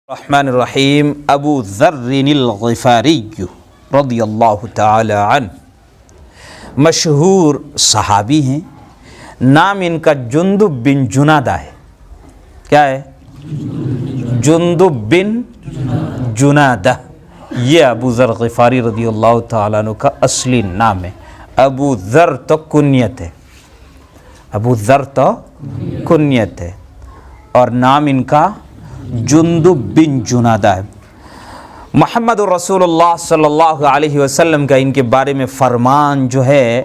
الرحمن الرحیم ابو ذر الغفاری رضی اللہ تعالی عنہ مشہور صحابی ہیں. نام ان کا جندب بن جنادہ ہے. کیا ہے؟ جندب بن جنادہ. یہ ابو ذر غفاری رضی اللہ تعالیٰ عنہ کا اصلی نام ہے. ابو ذر تو کنیت ہے. ابو ذر تو کنیت ہے اور نام ان کا جندب بن جنادہ ہے. محمد رسول اللہ صلی اللہ علیہ وسلم کا ان کے بارے میں فرمان جو ہے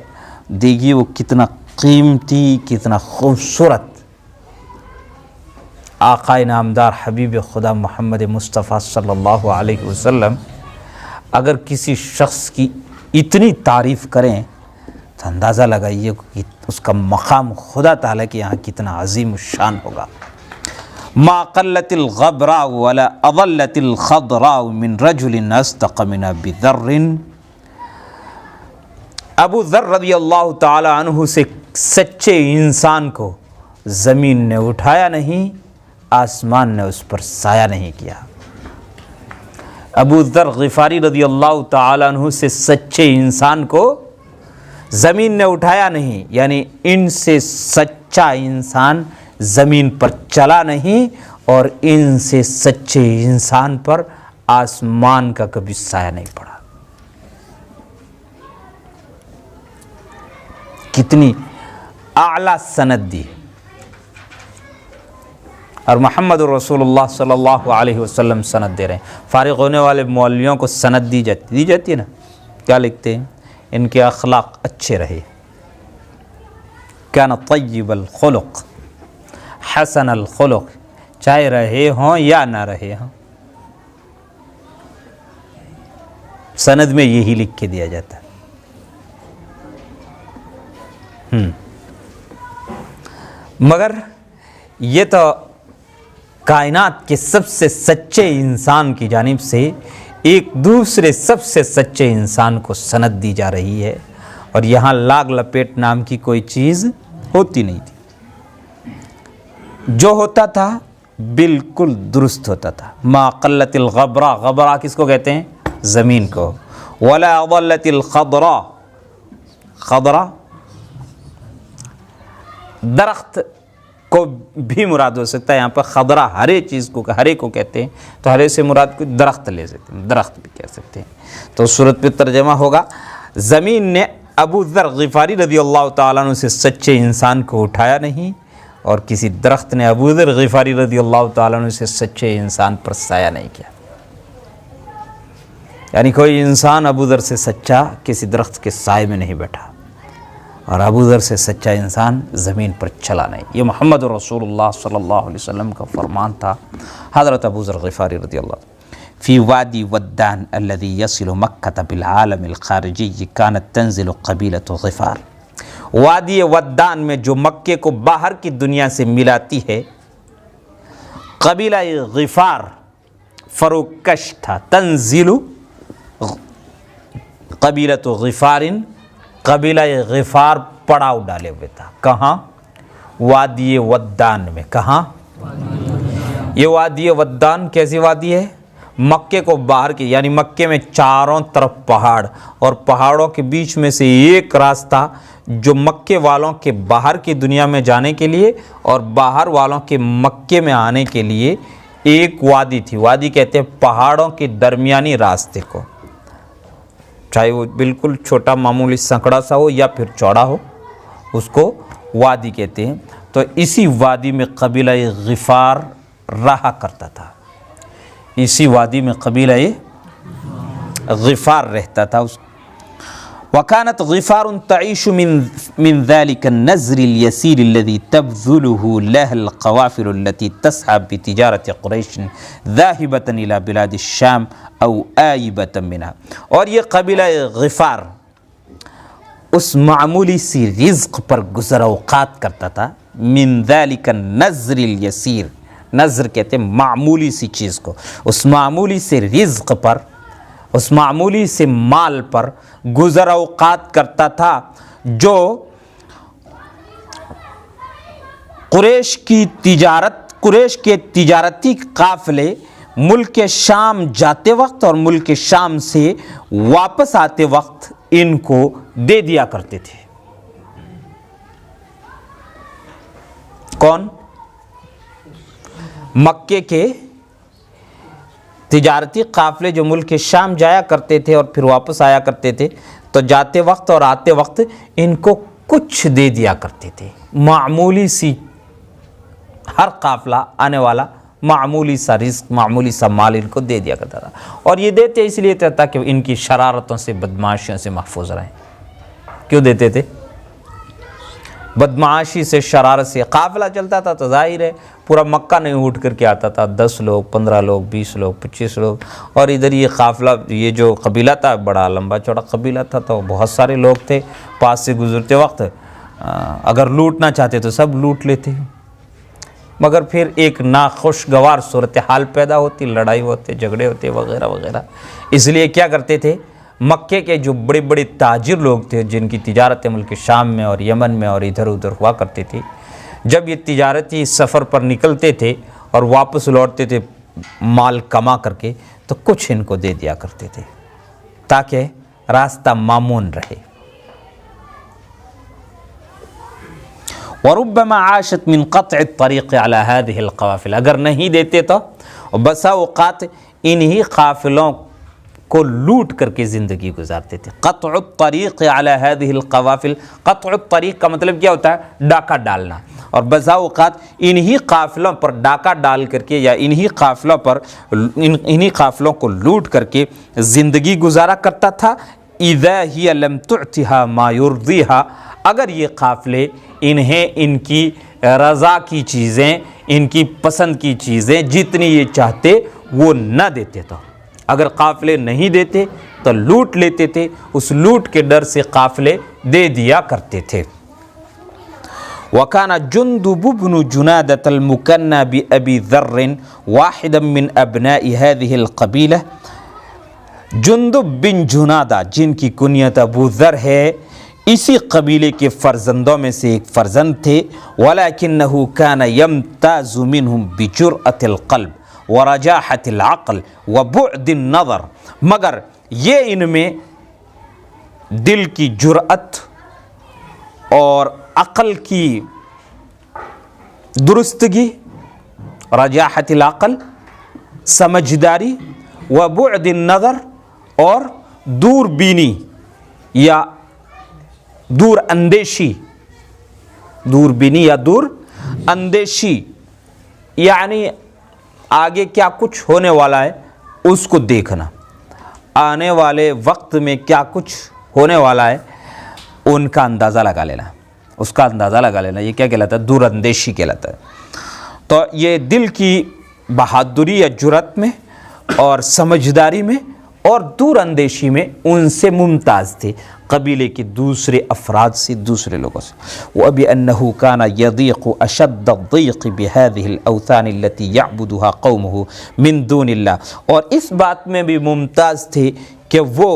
دیکھیے وہ کتنا قیمتی، کتنا خوبصورت. آقا نامدار حبیب خدا محمد مصطفیٰ صلی اللہ علیہ وسلم اگر کسی شخص کی اتنی تعریف کریں تو اندازہ لگائیے کہ اس کا مقام خدا تعالیٰ کے یہاں کتنا عظیم الشان ہوگا. ما قلت الغبراء ولا اضلت الخضراء من رجل اصدق من ابی ذر. ابو ذر رضی اللہ تعالی عنہ سے سچے انسان کو زمین نے اٹھایا نہیں، آسمان نے اس پر سایہ نہیں کیا. ابو ذر غفاری رضی اللہ تعالی عنہ سے سچے انسان کو زمین نے اٹھایا نہیں، یعنی ان سے سچا انسان زمین پر چلا نہیں اور ان سے سچے انسان پر آسمان کا کبھی سایہ نہیں پڑا. کتنی اعلیٰ سند دی. اور محمد رسول اللہ صلی اللہ علیہ وسلم سند دے رہے ہیں. فارغ ہونے والے مولویوں کو سند دی جاتی ہے نا. کیا لکھتے ہیں؟ ان کے اخلاق اچھے رہے. کان طیب الخلق حسن الخلق، چاہے رہے ہوں یا نہ رہے ہوں. سند میں یہی لکھ کے دیا جاتا ہے. مگر یہ تو کائنات کے سب سے سچے انسان کی جانب سے ایک دوسرے سب سے سچے انسان کو سند دی جا رہی ہے، اور یہاں لاگ لپیٹ نام کی کوئی چیز ہوتی نہیں تھی. جو ہوتا تھا بالکل درست ہوتا تھا. ما قلت الغبراء، غبراء کس کو کہتے ہیں؟ زمین کو. ولا اضلت الخضراء، خضراء درخت کو بھی مراد ہو سکتا ہے. یہاں پر خضراء ہرے چیز کو، ہرے کو کہتے ہیں، تو ہرے سے مراد کوئی درخت لے سکتے ہیں، درخت بھی کہہ سکتے ہیں. تو صورت پہ ترجمہ ہوگا زمین نے ابو ذر غفاری رضی اللہ تعالیٰ عنہ سے سچے انسان کو اٹھایا نہیں، اور کسی درخت نے ابو ذر غفاری رضی اللہ تعالیٰ عنہ سے سچے انسان پر سایہ نہیں کیا. یعنی کوئی انسان ابو ذر سے سچا کسی درخت کے سائے میں نہیں بیٹھا، اور ابو ذر سے سچا انسان زمین پر چلا نہیں. یہ محمد رسول اللہ صلی اللہ علیہ وسلم کا فرمان تھا. حضرت ابو ذر غفاری رضی اللہ عنہ فی وادی ودان الذي يصل مکہ بالعالم الخارجی كانت تنزل قبیلۃ غفار. وادی ودان میں جو مکے کو باہر کی دنیا سے ملاتی ہے، قبیلہ غفار فروکش تھا. تنزل قبیلۃ غفار، قبیلہ غفار پڑاؤ ڈالے ہوئے تھا. کہاں؟ وادی ودان میں. کہاں؟ یہ وادی ودان کیسی وادی ہے؟ مکے کو باہر کی، یعنی مکے میں چاروں طرف پہاڑ، اور پہاڑوں کے بیچ میں سے ایک راستہ جو مکے والوں کے باہر کی دنیا میں جانے کے لیے اور باہر والوں کے مکے میں آنے کے لیے ایک وادی تھی. وادی کہتے ہیں پہاڑوں کے درمیانی راستے کو، چاہے وہ بالکل چھوٹا معمولی سنکڑا سا ہو یا پھر چوڑا ہو، اس کو وادی کہتے ہیں. تو اسی وادی میں قبیلہ غفار رہا کرتا تھا. اسی وادی میں قبیلہ غفار رہتا تھا. وكانت غفار تعيش من ذلك النزر اليسير الذي تبذله لها القوافل التي تسعى بتجارة قريش ذاهبة إلى بلاد الشام أو آيبة منها. اور یہ قبیلہ غفار اس معمولی سی رزق پر گزر اوقات کرتا تھا. من ذلك النزر اليسير، نظر کہتے ہیں معمولی سی چیز کو، اس معمولی سے رزق پر، اس معمولی سے مال پر گزر اوقات کرتا تھا جو قریش کے تجارتی قافلے ملک شام جاتے وقت اور ملک شام سے واپس آتے وقت ان کو دے دیا کرتے تھے۔ کون؟ مکے کے تجارتی قافلے جو ملک شام جایا کرتے تھے اور پھر واپس آیا کرتے تھے، تو جاتے وقت اور آتے وقت ان کو کچھ دے دیا کرتے تھے، معمولی سی، ہر قافلہ آنے والا معمولی سا رزق، معمولی سا مال ان کو دے دیا کرتا تھا، اور یہ دیتے اس لیے تھا کہ ان کی شرارتوں سے، بدمعاشیوں سے محفوظ رہیں۔ کیوں دیتے تھے؟ بدمعاشی سے، شرارت سے۔ قافلہ چلتا تھا تو ظاہر ہے پورا مکہ نہیں اٹھ کر کے آتا تھا، 10 لوگ، 15 لوگ، 20 لوگ، 25 لوگ، اور ادھر یہ قافلہ، یہ جو قبیلہ تھا بڑا لمبا چوڑا قبیلہ تھا، تو بہت سارے لوگ تھے، پاس سے گزرتے وقت اگر لوٹنا چاہتے تو سب لوٹ لیتے، مگر پھر ایک ناخوشگوار صورتحال پیدا ہوتی، لڑائی ہوتے، جھگڑے ہوتے وغیرہ وغیرہ۔ اس لیے کیا کرتے تھے، مکے کے جو بڑے بڑے تاجر لوگ تھے، جن کی تجارت ملک شام میں اور یمن میں اور ادھر ادھر ہوا کرتی تھی، جب یہ تجارتی سفر پر نکلتے تھے اور واپس لوٹتے تھے مال کما کر کے، تو کچھ ان کو دے دیا کرتے تھے تاکہ راستہ مامون رہے۔ وَرُبَّمَا عَاشَتْ مِنْ قَطْعِ الطَّرِيقِ عَلَى هَذِهِ الْقَوَافِلِ، اگر نہیں دیتے تو بسا اوقات انہی قافلوں کو لوٹ کر کے زندگی گزارتے تھے۔ قطع الطریق علی هذه القوافل، قطع الطریق کا مطلب کیا ہوتا ہے؟ ڈاکہ ڈالنا، اور بسا اوقات انہی قافلوں پر ڈاکہ ڈال کر کے یا انہی قافلوں پر انہی قافلوں کو لوٹ کر کے زندگی گزارا کرتا تھا۔ اذا ہی لم تعطها ما یرضیها، اگر یہ قافلے انہیں ان کی رضا کی چیزیں، ان کی پسند کی چیزیں جتنی یہ چاہتے وہ نہ دیتے، تو اگر قافلے نہیں دیتے تو لوٹ لیتے تھے، اس لوٹ کے ڈر سے قافلے دے دیا کرتے تھے۔ وَكَانَ جُنْدُبُ بْنُ جُنَادَةَ الْمُكَنَّى بِأَبِي ذَرٍ وَاحِدًا مِّنْ أَبْنَاءِ هَذِهِ الْقَبِيلَةِ، جندب بن جنادہ جن کی کنیت ابو ذر ہے، اسی قبیلے کے فرزندوں میں سے ایک فرزند تھے۔ وَلَكِنَّهُ كَانَ يَمْتَازُ مِنْهُمْ بِجُرْأَةِ الْقَلْبِ وَرَجَاحَةِ الْعَقْلِ وَبُعْدِ النَّظَرِ، مگر یہ ان میں دل کی جرأت اور عقل کی درستگی، رجاحت العقل سمجھداری، وبعد النظر اور دور بینی یا دور اندیشی، دور بینی یا دور اندیشی، یعنی آگے کیا کچھ ہونے والا ہے اس کو دیکھنا، آنے والے وقت میں کیا کچھ ہونے والا ہے ان کا اندازہ لگا لینا، اس کا اندازہ لگا لینا، یہ کیا کہلاتا ہے؟ دور اندیشی کہلاتا ہے۔ تو یہ دل کی بہادری یا جرأت میں اور سمجھداری میں اور دور اندیشی میں ان سے ممتاز تھے، قبیلے کے دوسرے افراد سے، دوسرے لوگوں سے۔ وَبِأَنَّهُ كَانَ يَضِيقُ أَشَدَّ الضِّيقِ بِهَذِهِ الْأَوْثَانِ الَّتِي يَعْبُدُهَا قَوْمُهُ مِن دُونِ اللَّهِ، اور اس بات میں بھی ممتاز تھے کہ وہ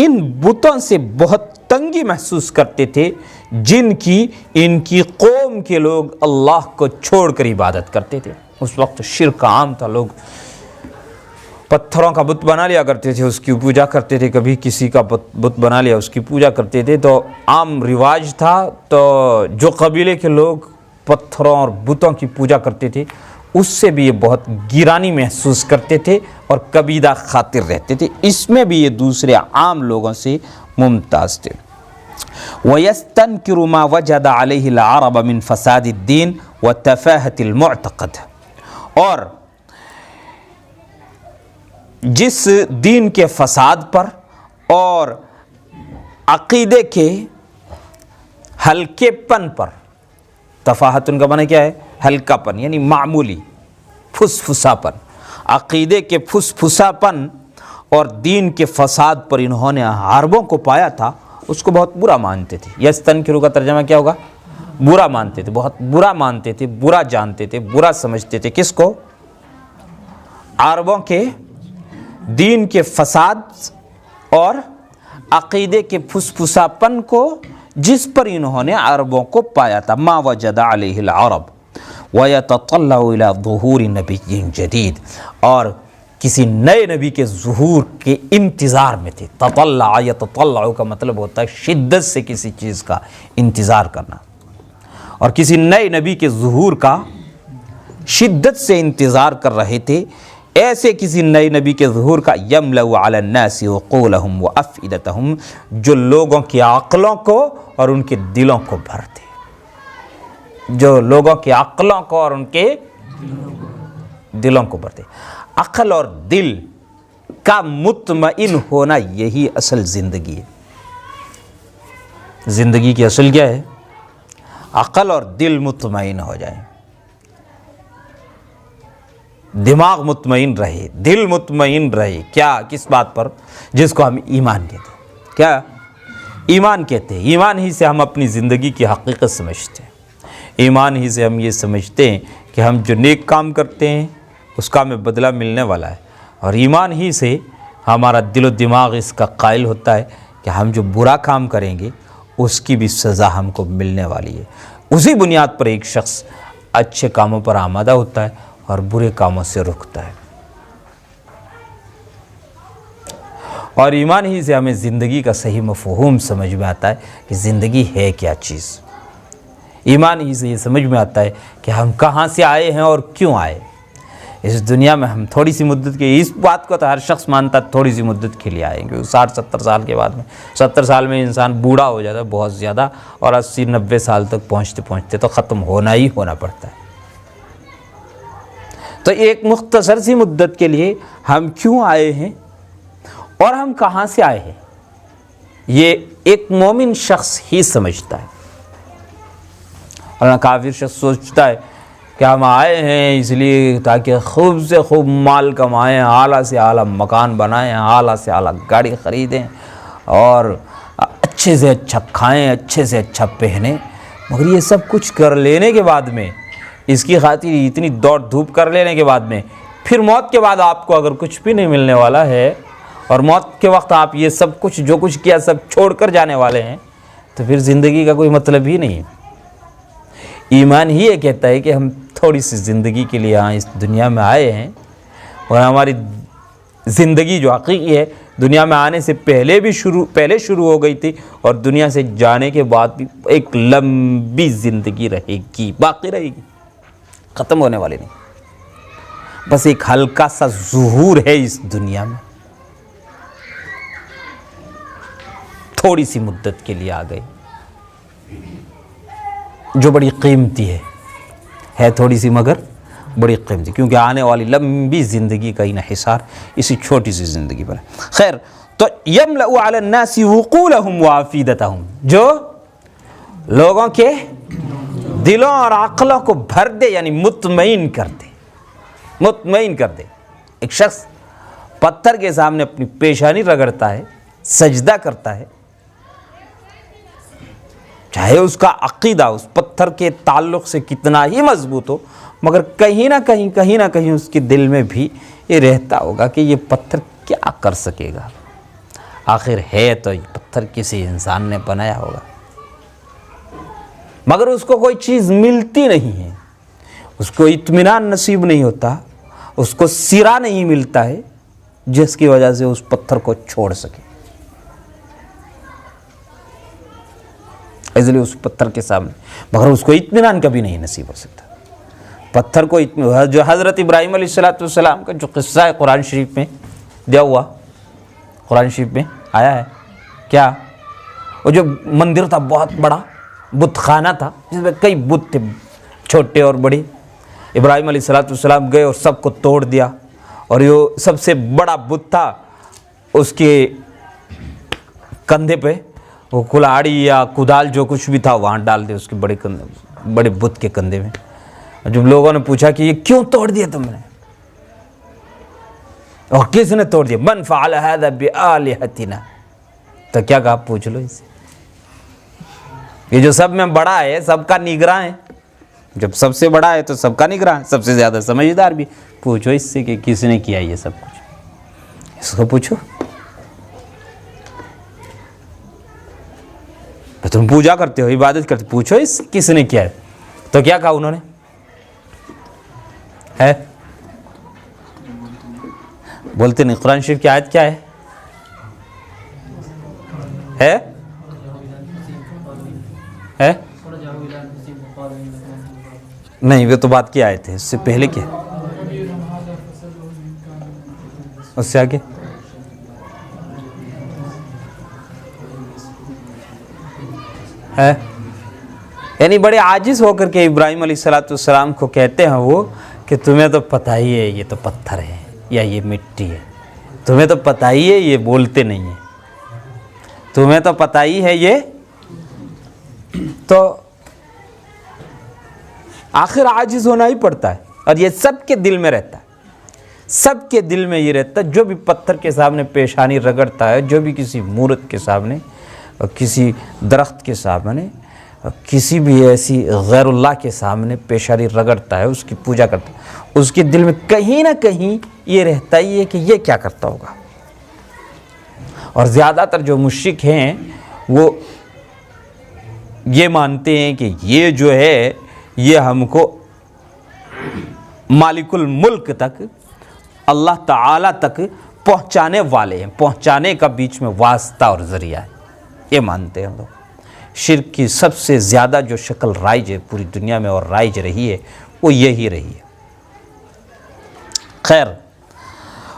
ان بتوں سے بہت تنگی محسوس کرتے تھے جن کی ان کی قوم کے لوگ اللہ کو چھوڑ کر عبادت کرتے تھے۔ اس وقت شرک عام تھا، لوگ پتھروں کا بت بنا لیا کرتے تھے، اس کی پوجا کرتے تھے، کبھی کسی کا بت بنا لیا اس کی پوجا کرتے تھے، تو عام رواج تھا۔ تو جو قبیلے کے لوگ پتھروں اور بتوں کی پوجا کرتے تھے اس سے بھی یہ بہت گیرانی محسوس کرتے تھے اور کبیدہ خاطر رہتے تھے، اس میں بھی یہ دوسرے عام لوگوں سے ممتاز تھے۔ وَيَسْتَنْكِرُ مَا وَجَدَ عَلَيْهِ الْعَرَبَ مِنْ فَسَادِ الدِّينِ وَتَفَاهَةِ الْمُعْتَقَدِ، اور جس دین کے فساد پر اور عقیدے کے ہلکے پن پر، تفاہت ان کا معنی کیا ہے؟ ہلکا پن، یعنی معمولی پھسپھسا پن، عقیدے کے پھسپھسا پن اور دین کے فساد پر انہوں نے عربوں کو پایا تھا، اس کو بہت برا مانتے تھے۔ یستنکرو کا ترجمہ کیا ہوگا؟ برا مانتے تھے، بہت برا مانتے تھے، برا جانتے تھے، برا سمجھتے تھے۔ کس کو؟ عربوں کے دین کے فساد اور عقیدے کے پھسپھسا پن کو، جس پر انہوں نے عربوں کو پایا تھا۔ ما وجد علیہ العرب ویتطلع الی ظہور نبی جدید، اور کسی نئے نبی کے ظہور کے انتظار میں تھے. تطلع یتطلع کا مطلب ہوتا ہے شدت سے کسی چیز کا انتظار کرنا, اور کسی نئے نبی کے ظہور کا شدت سے انتظار کر رہے تھے. ایسے کسی نئے نبی کے ظہور کا یملأ علی الناس عقولہم وافئدتہم, جو لوگوں کی عقلوں کو اور ان کے دلوں کو بھر دے, جو لوگوں کی عقلوں کو اور ان کے دلوں کو بھر دے. عقل اور دل کا مطمئن ہونا یہی اصل زندگی ہے. زندگی کی اصل کیا ہے؟ عقل اور دل مطمئن ہو جائیں, دماغ مطمئن رہے, دل مطمئن رہے. کیا؟ کس بات پر؟ جس کو ہم ایمان کہتے ہیں. کیا ایمان کہتے ہیں؟ ایمان ہی سے ہم اپنی زندگی کی حقیقت سمجھتے ہیں. ایمان ہی سے ہم یہ سمجھتے ہیں کہ ہم جو نیک کام کرتے ہیں اس کا ہمیں بدلہ ملنے والا ہے, اور ایمان ہی سے ہمارا دل و دماغ اس کا قائل ہوتا ہے کہ ہم جو برا کام کریں گے اس کی بھی سزا ہم کو ملنے والی ہے. اسی بنیاد پر ایک شخص اچھے کاموں پر آمادہ ہوتا ہے اور برے کاموں سے رکتا ہے. اور ایمان ہی سے ہمیں زندگی کا صحیح مفہوم سمجھ میں آتا ہے کہ زندگی ہے کیا چیز. ایمان ہی سے یہ سمجھ میں آتا ہے کہ ہم کہاں سے آئے ہیں اور کیوں آئے. اس دنیا میں ہم تھوڑی سی مدت کے, اس بات کو تو ہر شخص مانتا ہے تھوڑی سی مدت کے لیے آئیں گے. 60-70 سال کے بعد میں, 70 سال میں انسان بوڑھا ہو جاتا ہے بہت زیادہ, اور 80-90 سال تک پہنچتے پہنچتے تو ختم ہونا ہی ہونا پڑتا ہے. تو ایک مختصر سی مدت کے لیے ہم کیوں آئے ہیں اور ہم کہاں سے آئے ہیں, یہ ایک مومن شخص ہی سمجھتا ہے. اور کافر شخص سوچتا ہے کہ ہم آئے ہیں اس لیے تاکہ خوب سے خوب مال کمائیں, اعلیٰ سے اعلیٰ مکان بنائیں, اعلیٰ سے اعلیٰ گاڑی خریدیں, اور اچھے سے اچھا کھائیں, اچھے سے اچھا پہنیں. مگر یہ سب کچھ کر لینے کے بعد میں, اس کی خاطر اتنی دوڑ دھوپ کر لینے کے بعد میں, پھر موت کے بعد آپ کو اگر کچھ بھی نہیں ملنے والا ہے, اور موت کے وقت آپ یہ سب کچھ جو کچھ کیا سب چھوڑ کر جانے والے ہیں, تو پھر زندگی کا کوئی مطلب ہی نہیں. ایمان ہی یہ کہتا ہے کہ ہم تھوڑی سی زندگی کے لیے یہاں اس دنیا میں آئے ہیں, اور ہماری زندگی جو حقیقی ہے دنیا میں آنے سے پہلے شروع ہو گئی تھی, اور دنیا سے جانے کے بعد بھی ایک لمبی زندگی رہے گی, باقی رہے گی, ختم ہونے والی نہیں. بس ایک ہلکا سا ظہور ہے اس دنیا میں, تھوڑی سی مدت کے لیے آ گئے, جو بڑی قیمتی ہے تھوڑی سی مگر بڑی قیمتی, کیونکہ آنے والی لمبی زندگی کا انحصار اسی چھوٹی سی زندگی پر ہے. خیر, تو یملأ علی الناس عقولہم وافئدتہم, جو لوگوں کے دلوں اور عقلوں کو بھر دے, یعنی مطمئن کر دے, مطمئن کر دے. ایک شخص پتھر کے سامنے اپنی پیشانی رگڑتا ہے, سجدہ کرتا ہے, چاہے اس کا عقیدہ اس پتھر کے تعلق سے کتنا ہی مضبوط ہو, مگر کہیں نہ کہیں اس کے دل میں بھی یہ رہتا ہوگا کہ یہ پتھر کیا کر سکے گا, آخر ہے تو یہ پتھر کسی انسان نے بنایا ہوگا. مگر اس کو کوئی چیز ملتی نہیں ہے, اس کو اطمینان نصیب نہیں ہوتا, اس کو سرا نہیں ملتا ہے جس کی وجہ سے اس پتھر کو چھوڑ سکے. اس لیے اس پتھر کے سامنے, مگر اس کو اطمینان کبھی نہیں نصیب ہو سکتا. پتھر کو جو حضرت ابراہیم علیہ السلام کا جو قصہ ہے قرآن شریف میں دیا ہوا, قرآن شریف میں آیا ہے, کیا وہ جو مندر تھا بہت بڑا بت خانہ تھا جس میں کئی بت تھے چھوٹے اور بڑے, ابراہیم علیہ السلام گئے اور سب کو توڑ دیا, اور یہ سب سے بڑا بت تھا اس کے کندھے پہ وہ کلاڑی یا کدال جو کچھ بھی تھا وہاں ڈال دے اس کے بڑے بت کے کندھے میں. جب لوگوں نے پوچھا کہ یہ کیوں توڑ دیا تم نے, اور کس نے توڑ دیا, من فعل هذا بآلهتنا, تو کیا کہا, پوچھ لو اسے, یہ جو سب میں بڑا ہے سب کا نگراں ہے, جب سب سے بڑا ہے تو سب کا نگراں ہے, سب سے زیادہ سمجھدار بھی, پوچھو اس سے کہ کس نے کیا یہ سب کچھ, اس کو پوچھو. تم پوجا کرتے ہو, عبادت کرتے, پوچھو اس سے کس نے کیا ہے. تو کیا کہا انہوں نے, ہے بولتے نہیں. قرآن شریف کی آیت کیا ہے؟ نہیں، وہ تو بات کی آیت ہے. اس سے پہلے کیا؟ اس سے آگے ہے. یعنی بڑے عاجز ہو کر کے ابراہیم علیہ السلام کو کہتے ہیں وہ کہ تمہیں تو پتہ ہی ہے یہ تو پتھر ہے یا یہ مٹی ہے، تمہیں تو پتہ ہی ہے یہ بولتے نہیں ہیں، تمہیں تو پتہ ہی ہے یہ. تو آخر عاجز ہونا ہی پڑتا ہے، اور یہ سب کے دل میں رہتا ہے. سب کے دل میں یہ رہتا ہے. جو بھی پتھر کے سامنے پیشانی رگڑتا ہے، جو بھی کسی مورت کے سامنے اور کسی درخت کے سامنے اور کسی بھی ایسی غیر اللہ کے سامنے پیشانی رگڑتا ہے، اس کی پوجا کرتا ہے، اس کے دل میں کہیں نہ کہیں یہ رہتا ہی ہے کہ یہ کیا کرتا ہوگا. اور زیادہ تر جو مشرک ہیں وہ یہ مانتے ہیں کہ یہ جو ہے یہ ہم کو مالک الملک تک، اللہ تعالیٰ تک پہنچانے والے ہیں، پہنچانے کا بیچ میں واسطہ اور ذریعہ ہے، یہ مانتے ہیں لوگ. شرک کی سب سے زیادہ جو شکل رائج ہے پوری دنیا میں اور رائج رہی ہے وہ یہی رہی ہے. خیر،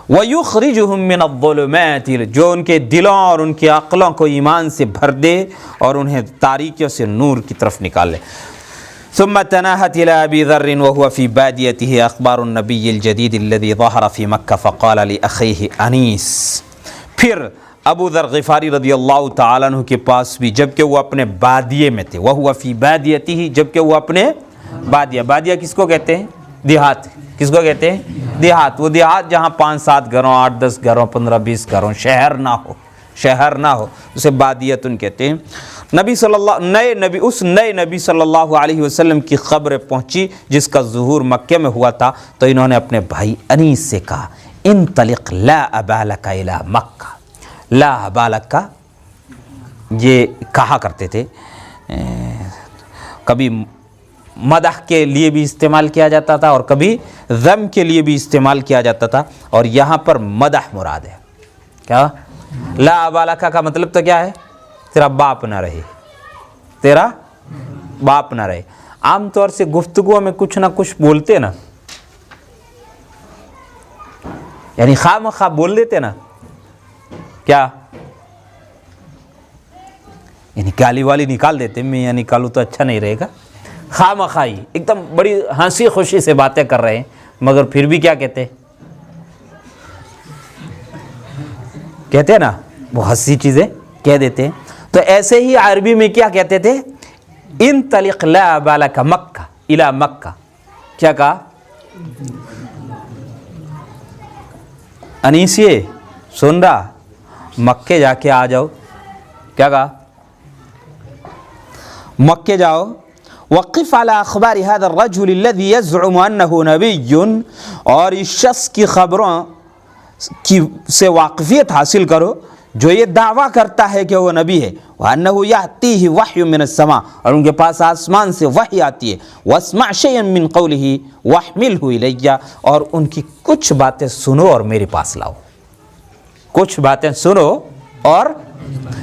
وَيُخْرِجُهُم مِّنَ الظُّلُمَاتِ، جو ان کے دلوں اور ان کی عقلوں کو ایمان سے بھر دے اور انہیں تاریکیوں سے نور کی طرف نکال لے. ثم تناهت إلى أبي ذر وهو في باديته أخبار النبي الجديد الذي ظهر في مكة فقال لأخيه أنيس. پھر ابو ذر غفاری رضی اللہ تعالیٰ عنہ کے پاس بھی، جبکہ وہ اپنے بادیے میں تھے. وَهُوَ فِي بَادِيَتِهِ، جبکہ وہ اپنے بادیہ. بادیہ کس کو کہتے ہیں؟ دیہات. کس کو کہتے ہیں؟ دیہات. وہ دیہات جہاں 5-7 گھروں، 8-10 گھروں، 15-20 گھروں، شہر نہ ہو، شہر نہ ہو، اسے بادیتن کہتے ہیں. اس نئے نبی صلی اللہ علیہ وسلم کی خبر پہنچی جس کا ظہور مکہ میں ہوا تھا، تو انہوں نے اپنے بھائی انیس سے کہا انطلق لا ابا لک الی مکہ. لا ابا لک یہ کہا کرتے تھے، کبھی مدح کے لیے بھی استعمال کیا جاتا تھا اور کبھی ذم کے لیے بھی استعمال کیا جاتا تھا، اور یہاں پر مدح مراد ہے. کیا لا ابا لک کا مطلب تو کیا ہے؟ تیرا باپ نہ رہے، تیرا باپ نہ رہے. عام طور سے گفتگو میں کچھ نہ کچھ بولتے نا، یعنی خواہ مخواہ بول دیتے نا، کیا یعنی گالی والی نکال دیتے. میں یعنی نکالوں تو اچھا نہیں رہے گا. خواہ مخواہ ایک دم بڑی ہنسی خوشی سے باتیں کر رہے ہیں، مگر پھر بھی کیا کہتے ہیں نا، وہ ہنسی چیزیں کہہ دیتے ہیں. تو ایسے ہی عربی میں کیا کہتے تھے؟ انطلق لا ابا لک مکہ الی مکہ. کیا کہا؟ انیسیے سن رہا، مکے جا کے آ جاؤ. کیا کہا؟ مکے جاؤ. وقف على اخبار هذا الرجل الذي يزعم انه نبي، اور اس شخص کی خبروں کی سے واقفیت حاصل کرو جو یہ دعویٰ کرتا ہے کہ وہ نبی ہے. وَأَنَّهُ يَأْتِيهِ وَحْيٌ مِّنَ السَّمَاءِ، اور ان کے پاس آسمان سے وحی آتی ہے. وَاسْمَعْ شَيْئًا مِّن قَوْلِهِ وَاحْمِلْهُ إِلَيَّ، اور ان کی کچھ باتیں سنو اور میرے پاس لاؤ. کچھ باتیں سنو اور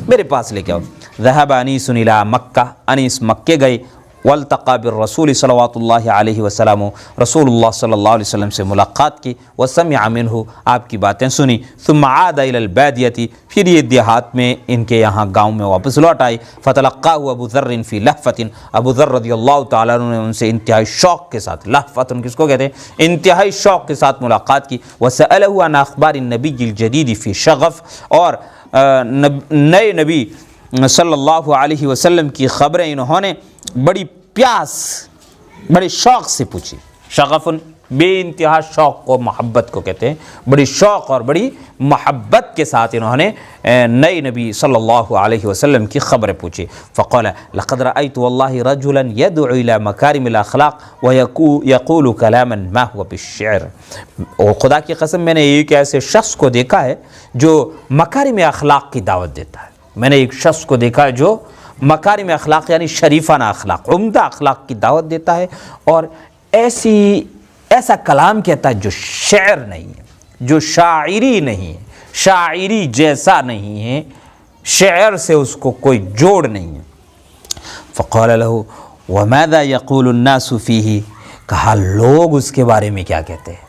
میرے پاس لے کے آؤ. ذهب أنيس إلى مکہ، انیس مکے گئے. والتقى بالرسول صلوات اللہ علیہ وسلم، رسول اللہ صلی اللہ علیہ وسلم سے ملاقات کی. وسمع منہ، آپ کی باتیں سنی. ثم عاد الى البادیہ، پھر یہ دیہات میں ان کے یہاں گاؤں میں واپس لوٹ آئے. فتلقاه ابو ذر فی لہفۃ، ابو ذر رضی اللہ تعالیٰ عنہ نے ان سے انتہائی شوق کے ساتھ، لہفۃ کس کو کہتے ہیں؟ انتہائی شوق کے ساتھ ملاقات کی. وسألہ عن اخبار النبی الجدید فی شغف، اور نئے نبی صلی اللہ علیہ وسلم کی خبریں انہوں نے بڑی پیاس، بڑے شوق سے پوچھی. شغفن بے انتہا شوق و محبت کو کہتے ہیں. بڑی شوق اور بڑی محبت کے ساتھ انہوں نے نئے نبی صلی اللہ علیہ وسلم کی خبریں پوچھی. فقال لقد رأيت والله رجلا يدعو إلى مكارم الأخلاق ويقول كلاما ما هو بالشعر. اور خدا کی قسم میں نے ایک ایسے شخص کو دیکھا ہے جو مکارم اخلاق کی دعوت دیتا ہے. میں نے ایک شخص کو دیکھا ہے جو مکارم اخلاق یعنی شریفانہ اخلاق، عمدہ اخلاق کی دعوت دیتا ہے، اور ایسا کلام کہتا ہے جو شعر نہیں ہے. جو شاعری نہیں ہے، شاعری جیسا نہیں ہے، شعر سے اس کو کوئی جوڑ نہیں ہے۔ فقال له وماذا يقول الناس فيه، کہا لوگ اس کے بارے میں کیا کہتے ہیں؟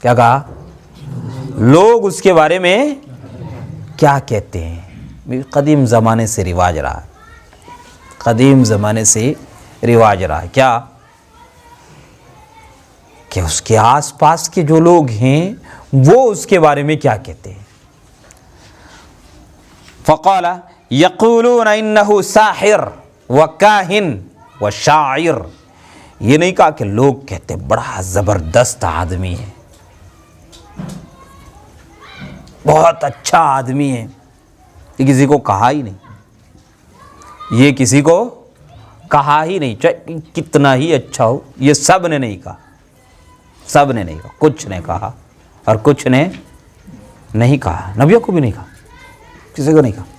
کیا کہا؟ لوگ اس کے بارے میں کیا کہتے ہیں؟ قدیم زمانے سے رواج رہا، قدیم زمانے سے رواج رہا کیا کہ اس کے آس پاس کے جو لوگ ہیں وہ اس کے بارے میں کیا کہتے ہیں۔ فقال یقولون انہ ساحر وکاہن وشاعر، یہ نہیں کہا کہ لوگ کہتے بڑا زبردست آدمی ہے، بہت اچھا آدمی ہے، یہ کسی کو کہا ہی نہیں، یہ کسی کو کہا ہی نہیں، چاہے کتنا ہی اچھا ہو، یہ سب نے نہیں کہا، سب نے نہیں کہا، کچھ نے کہا اور کچھ نے نہیں کہا، نبیوں کو بھی نہیں کہا، کسی کو نہیں کہا۔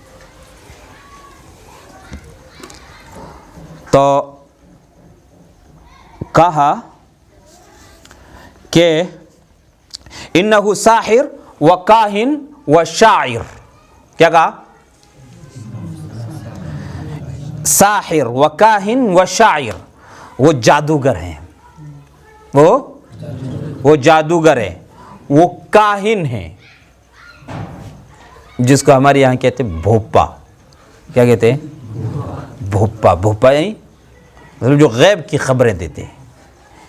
تو کہا کہ انہ ساحر و کاہن و شاعر، کیا کہا؟ ساحر و کاہن و شاعر، وہ جادوگر ہیں، وہ جادوگر ہیں، وہ کاہن ہیں، جس کو ہمارے یہاں کہتے ہیں بھوپا، کیا کہتے ہیں؟ بھوپا، بھوپا یعنی جو غیب کی خبریں دیتے ہیں،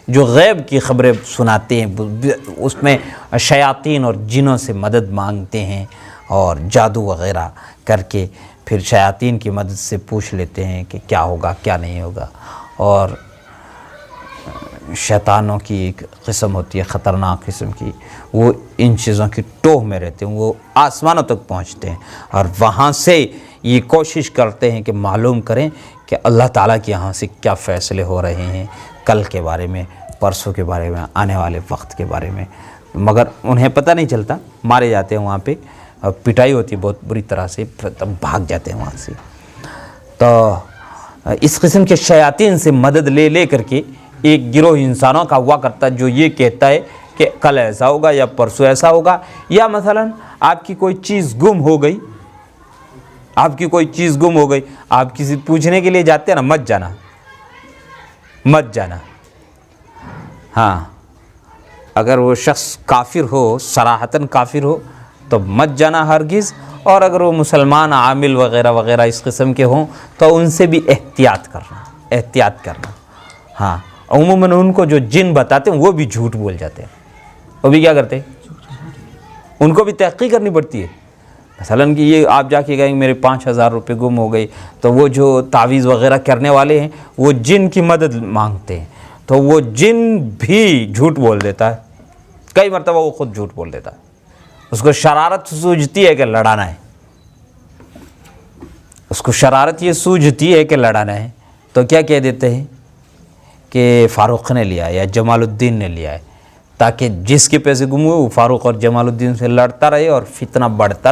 جو غیب کی خبریں سناتے ہیں، اس میں شیاطین اور جنوں سے مدد مانگتے ہیں اور جادو وغیرہ کر کے پھر شیاطین کی مدد سے پوچھ لیتے ہیں کہ کیا ہوگا کیا نہیں ہوگا، اور شیطانوں کی ایک قسم ہوتی ہے خطرناک قسم کی، وہ ان چیزوں کی ٹوہ میں رہتے ہیں، وہ آسمانوں تک پہنچتے ہیں اور وہاں سے یہ کوشش کرتے ہیں کہ معلوم کریں کہ اللہ تعالیٰ کے یہاں سے کیا فیصلے ہو رہے ہیں، کل کے بارے میں، پرسوں کے بارے میں، آنے والے وقت کے بارے میں، مگر انہیں پتہ نہیں چلتا، مارے جاتے ہیں وہاں پہ، پٹائی ہوتی ہے بہت بری طرح سے، تب بھاگ جاتے ہیں وہاں سے۔ تو اس قسم کے شیاطین سے مدد لے لے کر کے ایک گروہ انسانوں کا ہوا کرتا ہے جو یہ کہتا ہے کہ کل ایسا ہوگا یا پرسوں ایسا ہوگا، یا مثلا آپ کی کوئی چیز گم ہو گئی، آپ کی کوئی چیز گم ہو گئی، آپ کسی پوچھنے کے لیے جاتے ہیں نا، مت جانا، مت جانا، ہاں اگر وہ شخص کافر ہو، صراحتاً کافر ہو تو مت جانا ہرگز، اور اگر وہ مسلمان عامل وغیرہ وغیرہ اس قسم کے ہوں تو ان سے بھی احتیاط کرنا، ہاں عموماً ان کو جو جن بتاتے ہیں وہ بھی جھوٹ بول جاتے ہیں، وہ بھی کیا کرتے ہیں، ان کو بھی تحقیق کرنی پڑتی ہے، مثلاً کہ یہ آپ جا کے کہیں میرے 5,000 روپے گم ہو گئے، تو وہ جو تعویذ وغیرہ کرنے والے ہیں وہ جن کی مدد مانگتے ہیں، تو وہ جن بھی جھوٹ بول دیتا ہے، کئی مرتبہ وہ خود جھوٹ بول دیتا ہے، اس کو شرارت سوجھتی ہے کہ لڑانا ہے، اس کو شرارت یہ سوجھتی ہے کہ لڑانا ہے، تو کیا کہہ دیتے ہیں کہ فاروق نے لیا ہے یا جمال الدین نے لیا ہے، تاکہ جس کے پیسے گم ہوئے وہ فاروق اور جمال الدین سے لڑتا رہے اور فتنہ بڑھتا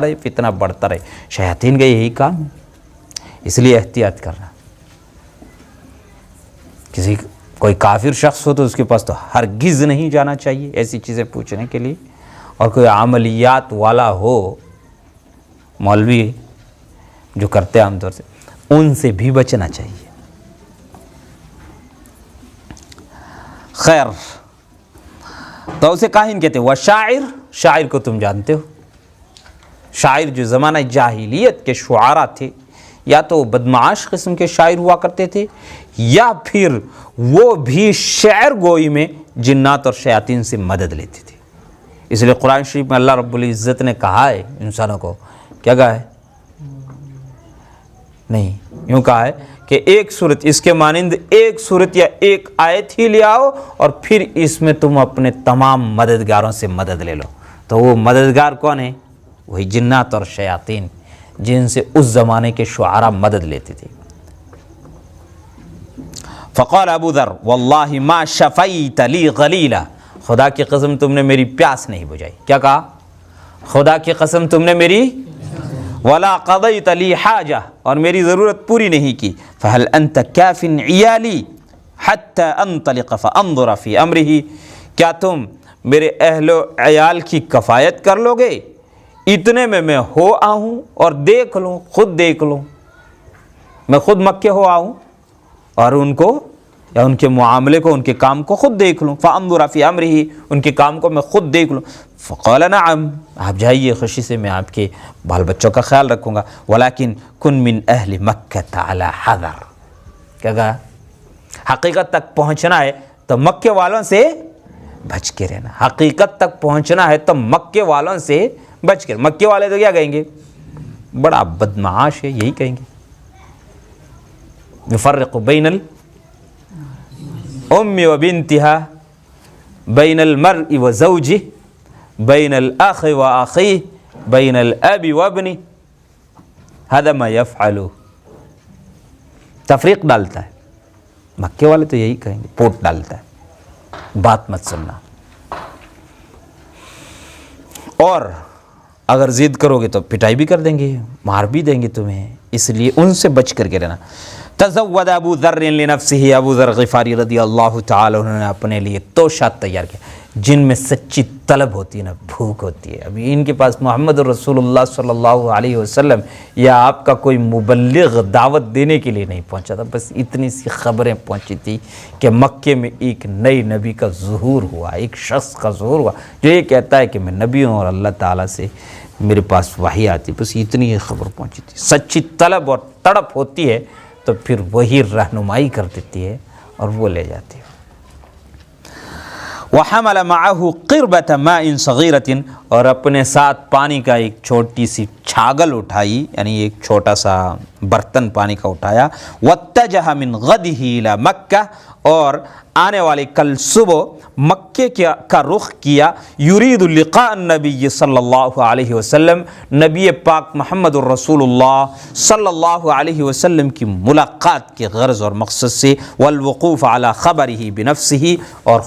رہے، شیاطین کا یہی کام ہے، اس لیے احتیاط کرنا، کوئی کافر شخص ہو تو اس کے پاس تو ہرگز نہیں جانا چاہیے ایسی چیزیں پوچھنے کے لیے، اور کوئی عملیات والا ہو، مولوی جو کرتے ہیں عام طور سے، ان سے بھی بچنا چاہیے۔ خیر، تو اسے کاہن کہتے ہیں۔ وہ شاعر کو تم جانتے ہو، شاعر جو زمانہ جاہلیت کے شعراء تھے، یا تو بدمعاش قسم کے شاعر ہوا کرتے تھے، یا پھر وہ بھی شعر گوئی میں جنات اور شیاطین سے مدد لیتے تھے۔ اس لیے قرآن شریف میں اللہ رب العزت نے کہا ہے انسانوں کو، کیا کہا ہے؟ نہیں، یوں کہا ہے کہ ایک صورت، اس کے مانند ایک صورت یا ایک آیت ہی لے آؤ اور پھر اس میں تم اپنے تمام مددگاروں سے مدد لے لو۔ تو وہ مددگار کون ہیں؟ وہی جنات اور شیاطین، جن سے اس زمانے کے شعراء مدد لیتے تھے۔ فقال ابو ذر واللہ ما شفیت لی غلیلا، خدا کی قسم تم نے میری پیاس نہیں بجھائی۔ کیا کہا؟ خدا کی قسم تم نے میری ولا قضیت لی حاجہ، اور میری ضرورت پوری نہیں کی۔ فہل انت کاف عیالی حتی انطلق فانظر فی امرہ، کیا تم میرے اہل و عیال کی کفایت کر لو گے، اتنے میں ہو آؤں اور دیکھ لوں، خود دیکھ لوں، میں خود مکے ہو آؤں اور ان کو یا ان کے معاملے کو، ان کے کام کو خود دیکھ لوں، فانظر فی امرہ، ان کے کام کو میں خود دیکھ لوں۔ فقال نعم، آپ جائیے خوشی سے، میں آپ کے بال بچوں کا خیال رکھوں گا، ولیکن کن من اہل مکہ علی حذر، کیا کہا؟ حقیقت تک پہنچنا ہے تو مکے والوں سے بچ کے رہنا، حقیقت تک پہنچنا ہے تو مکے والوں سے بچ کے، مکے والے تو کیا کہیں گے؟ بڑا بدمعاش ہے، یہی کہیں گے۔ یفرق بین الام و بنتها، بین المرء و زوجہ، بین الاخ و اخیہ، بین الاب و ابنہ، هذا ما یفعل، تفریق ڈالتا ہے۔ مکے والے تو یہی کہیں گے، پوٹ ڈالتا ہے، بات مت سننا، اور اگر ضد کرو گے تو پٹائی بھی کر دیں گے، مار بھی دیں گے تمہیں، اس لیے ان سے بچ کر کے رہنا۔ تزود ابو ذر لنفسہ، ابو ذر غفاری رضی اللہ تعالی عنہ نے اپنے لیے توشات تیار کیا، جن میں سچی طلب ہوتی ہے نا، بھوک ہوتی ہے۔ ابھی ان کے پاس محمد رسول اللہ صلی اللہ علیہ وسلم یا آپ کا کوئی مبلغ دعوت دینے کے لیے نہیں پہنچا تھا، بس اتنی سی خبریں پہنچی تھی کہ مکے میں ایک نئے نبی کا ظہور ہوا، ایک شخص کا ظہور ہوا جو یہ کہتا ہے کہ میں نبی ہوں اور اللہ تعالیٰ سے میرے پاس وحی آتی، بس اتنی ہی خبر پہنچی تھی۔ سچی طلب اور تڑپ ہوتی ہے تو پھر وہی رہنمائی کر دیتی ہے اور وہ لے جاتی ہے۔ وَحَمَلَ مَعَهُ قِرْبَةَ مَاءٍ صَغِيرَةٍ، اور اپنے ساتھ پانی کا ایک چھوٹی سی چھاگل اٹھائی، یعنی ایک چھوٹا سا برتن پانی کا اٹھایا۔ وَاتَّجَهَ مِنْ غَدِهِ إِلَى مَكَّةَ، اور آنے والے کل صبح مکے کا رخ کیا۔ یرید لقاء النبی صلی اللہ علیہ وسلم، نبی پاک محمد الرسول اللہ صلی اللہ علیہ وسلم کی ملاقات کے غرض اور مقصد سے، والوقوف علی خبرہ بنفسہ، اور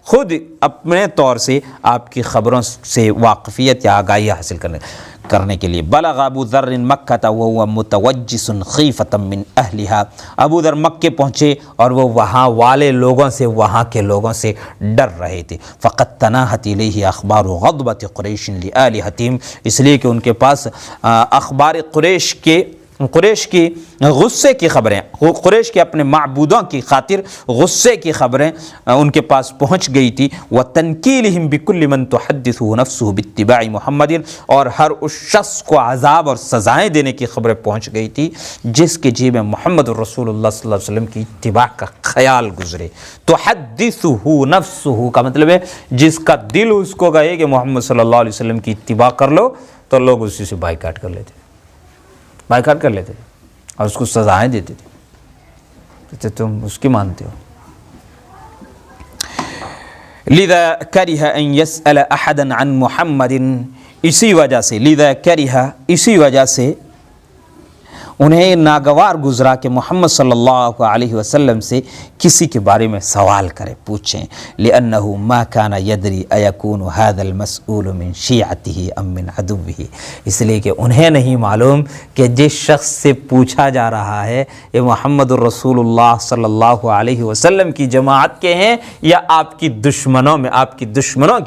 خود اپنے طور سے آپ کی خبروں سے واقفیت یا آگاہی حاصل کرنے کے لیے۔ بلغ ابو ذر مکہ وہو متوجس خیفۃ من اہلہا، ابو ذر مکے پہنچے اور وہ وہاں والے لوگوں سے، وہاں کے لوگوں سے ڈر رہے تھے۔ فقد تناہت الیہ اخبار غضبۃ قریش لآلہتہم، اس لیے کہ ان کے پاس اخبار قریش کی غصے کی خبریں، قریش کے اپنے معبودوں کی خاطر غصے کی خبریں ان کے پاس پہنچ گئی تھی۔ وَتَنْكِيلِهِمْ بِكُلِّ مَنْ تُحَدِّثُهُ نَفْسُهُ بِاتِّبَاعِ مُحَمَّدٍ، اور ہر اس شخص کو عذاب اور سزائیں دینے کی خبریں پہنچ گئی تھی جس کے جی میں محمد الرسول اللہ صلی اللہ علیہ وسلم کی اتباع کا خیال گزرے۔ تُحَدِّثُهُ نَفْسُهُ کا مطلب ہے جس کا دل اس کو کہے کہ محمد صلی اللہ علیہ وسلم کی اتباع کر لو، تو لوگ اسی سے بائیکاٹ کر لیتے، بائیکاٹ کر لیتے اور اس کو سزائیں دیتے تھے، کہتے تم اس کی مانتے ہو۔ لذا کرہ ان یسأل احدا عن محمد، اسی وجہ سے انہیں ناگوار گزرا کہ محمد صلی اللہ علیہ وسلم سے کسی کے بارے میں سوال کرے، پوچھیں۔ لأنه ما كان يدري أيكون هذا المسؤول من شيعته ام من عدوه، اس لیے کہ انہیں نہیں معلوم کہ جس شخص سے پوچھا جا رہا ہے یہ محمد الرسول اللہ صلی اللہ علیہ وسلم کی جماعت کے ہیں یا آپ کی دشمنوں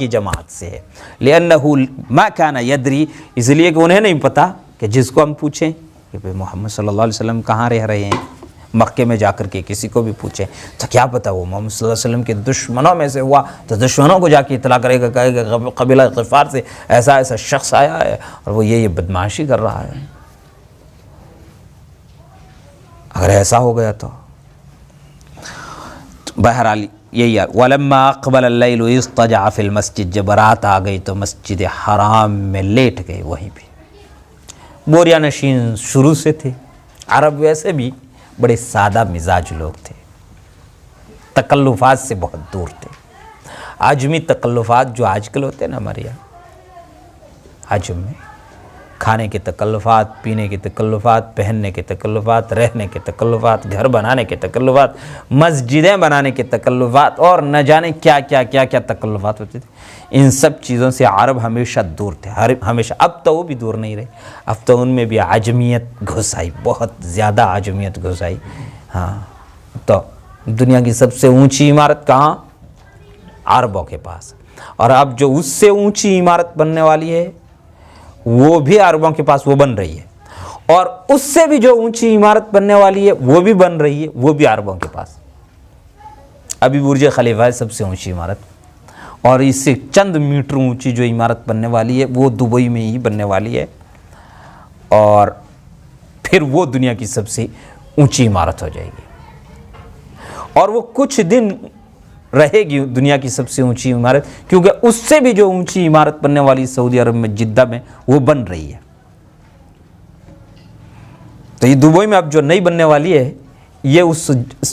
کی جماعت سے ہے۔ لأنه ما كان يدري، اس لیے کہ انہیں نہیں پتا کہ جس کو ہم پوچھیں کہ محمد صلی اللہ علیہ وسلم کہاں رہ رہے ہیں، مکے میں جا کر کے کسی کو بھی پوچھیں تو کیا پتہ وہ محمد صلی اللہ علیہ وسلم کے دشمنوں میں سے ہوا تو دشمنوں کو جا کے اطلاع کرے گا، کہے گا قبیلہ غفار سے ایسا شخص آیا ہے اور وہ یہ بدمعاشی کر رہا ہے۔ اگر ایسا ہو گیا تو بہرحال یہی ہے۔ وَلَمَّا أَقْبَلَ اللَّيْلُ اضْطَجَعَ فِي الْمَسْجِدِ، جب رات آ گئی تو مسجد حرام میں لیٹ گئے، وہیں پہ۔ بوریا نشین شروع سے تھے، عرب ویسے بھی بڑے سادہ مزاج لوگ تھے، تکلفات سے بہت دور تھے۔ عجمی تکلفات جو آج کل ہوتے ہیں نا ہمارے یہاں، عجم میں کھانے کے تکلفات، پینے کے تکلفات، پہننے کے تکلفات، رہنے کے تکلفات، گھر بنانے کے تکلفات، مسجدیں بنانے کے تکلفات، اور نہ جانے کیا کیا کیا کیا تکلفات ہوتے تھے، ان سب چیزوں سے عرب ہمیشہ دور تھے، ہمیشہ۔ اب تو وہ بھی دور نہیں رہے، اب تو ان میں بھی عجمیت گھس آئی، بہت زیادہ عجمیت گھس آئی۔ ہاں، تو دنیا کی سب سے اونچی عمارت کہاں؟ عربوں کے پاس۔ اور اب جو اس سے اونچی عمارت بننے والی ہے وہ بھی عربوں کے پاس وہ بن رہی ہے، اور اس سے بھی جو اونچی عمارت بننے والی ہے وہ بھی بن رہی ہے، وہ بھی عربوں کے پاس۔ ابھی برج خلیفہ ہے سب سے اونچی عمارت، اور اس سے چند میٹر اونچی جو عمارت بننے والی ہے وہ دبئی میں ہی بننے والی ہے، اور پھر وہ دنیا کی سب سے اونچی عمارت ہو جائے گی، اور وہ کچھ دن رہے گی دنیا کی سب سے اونچی عمارت، کیونکہ اس سے بھی جو اونچی عمارت بننے والی سعودی عرب میں جدہ میں وہ بن رہی ہے۔ تو یہ دبئی میں اب جو نئی بننے والی ہے یہ اس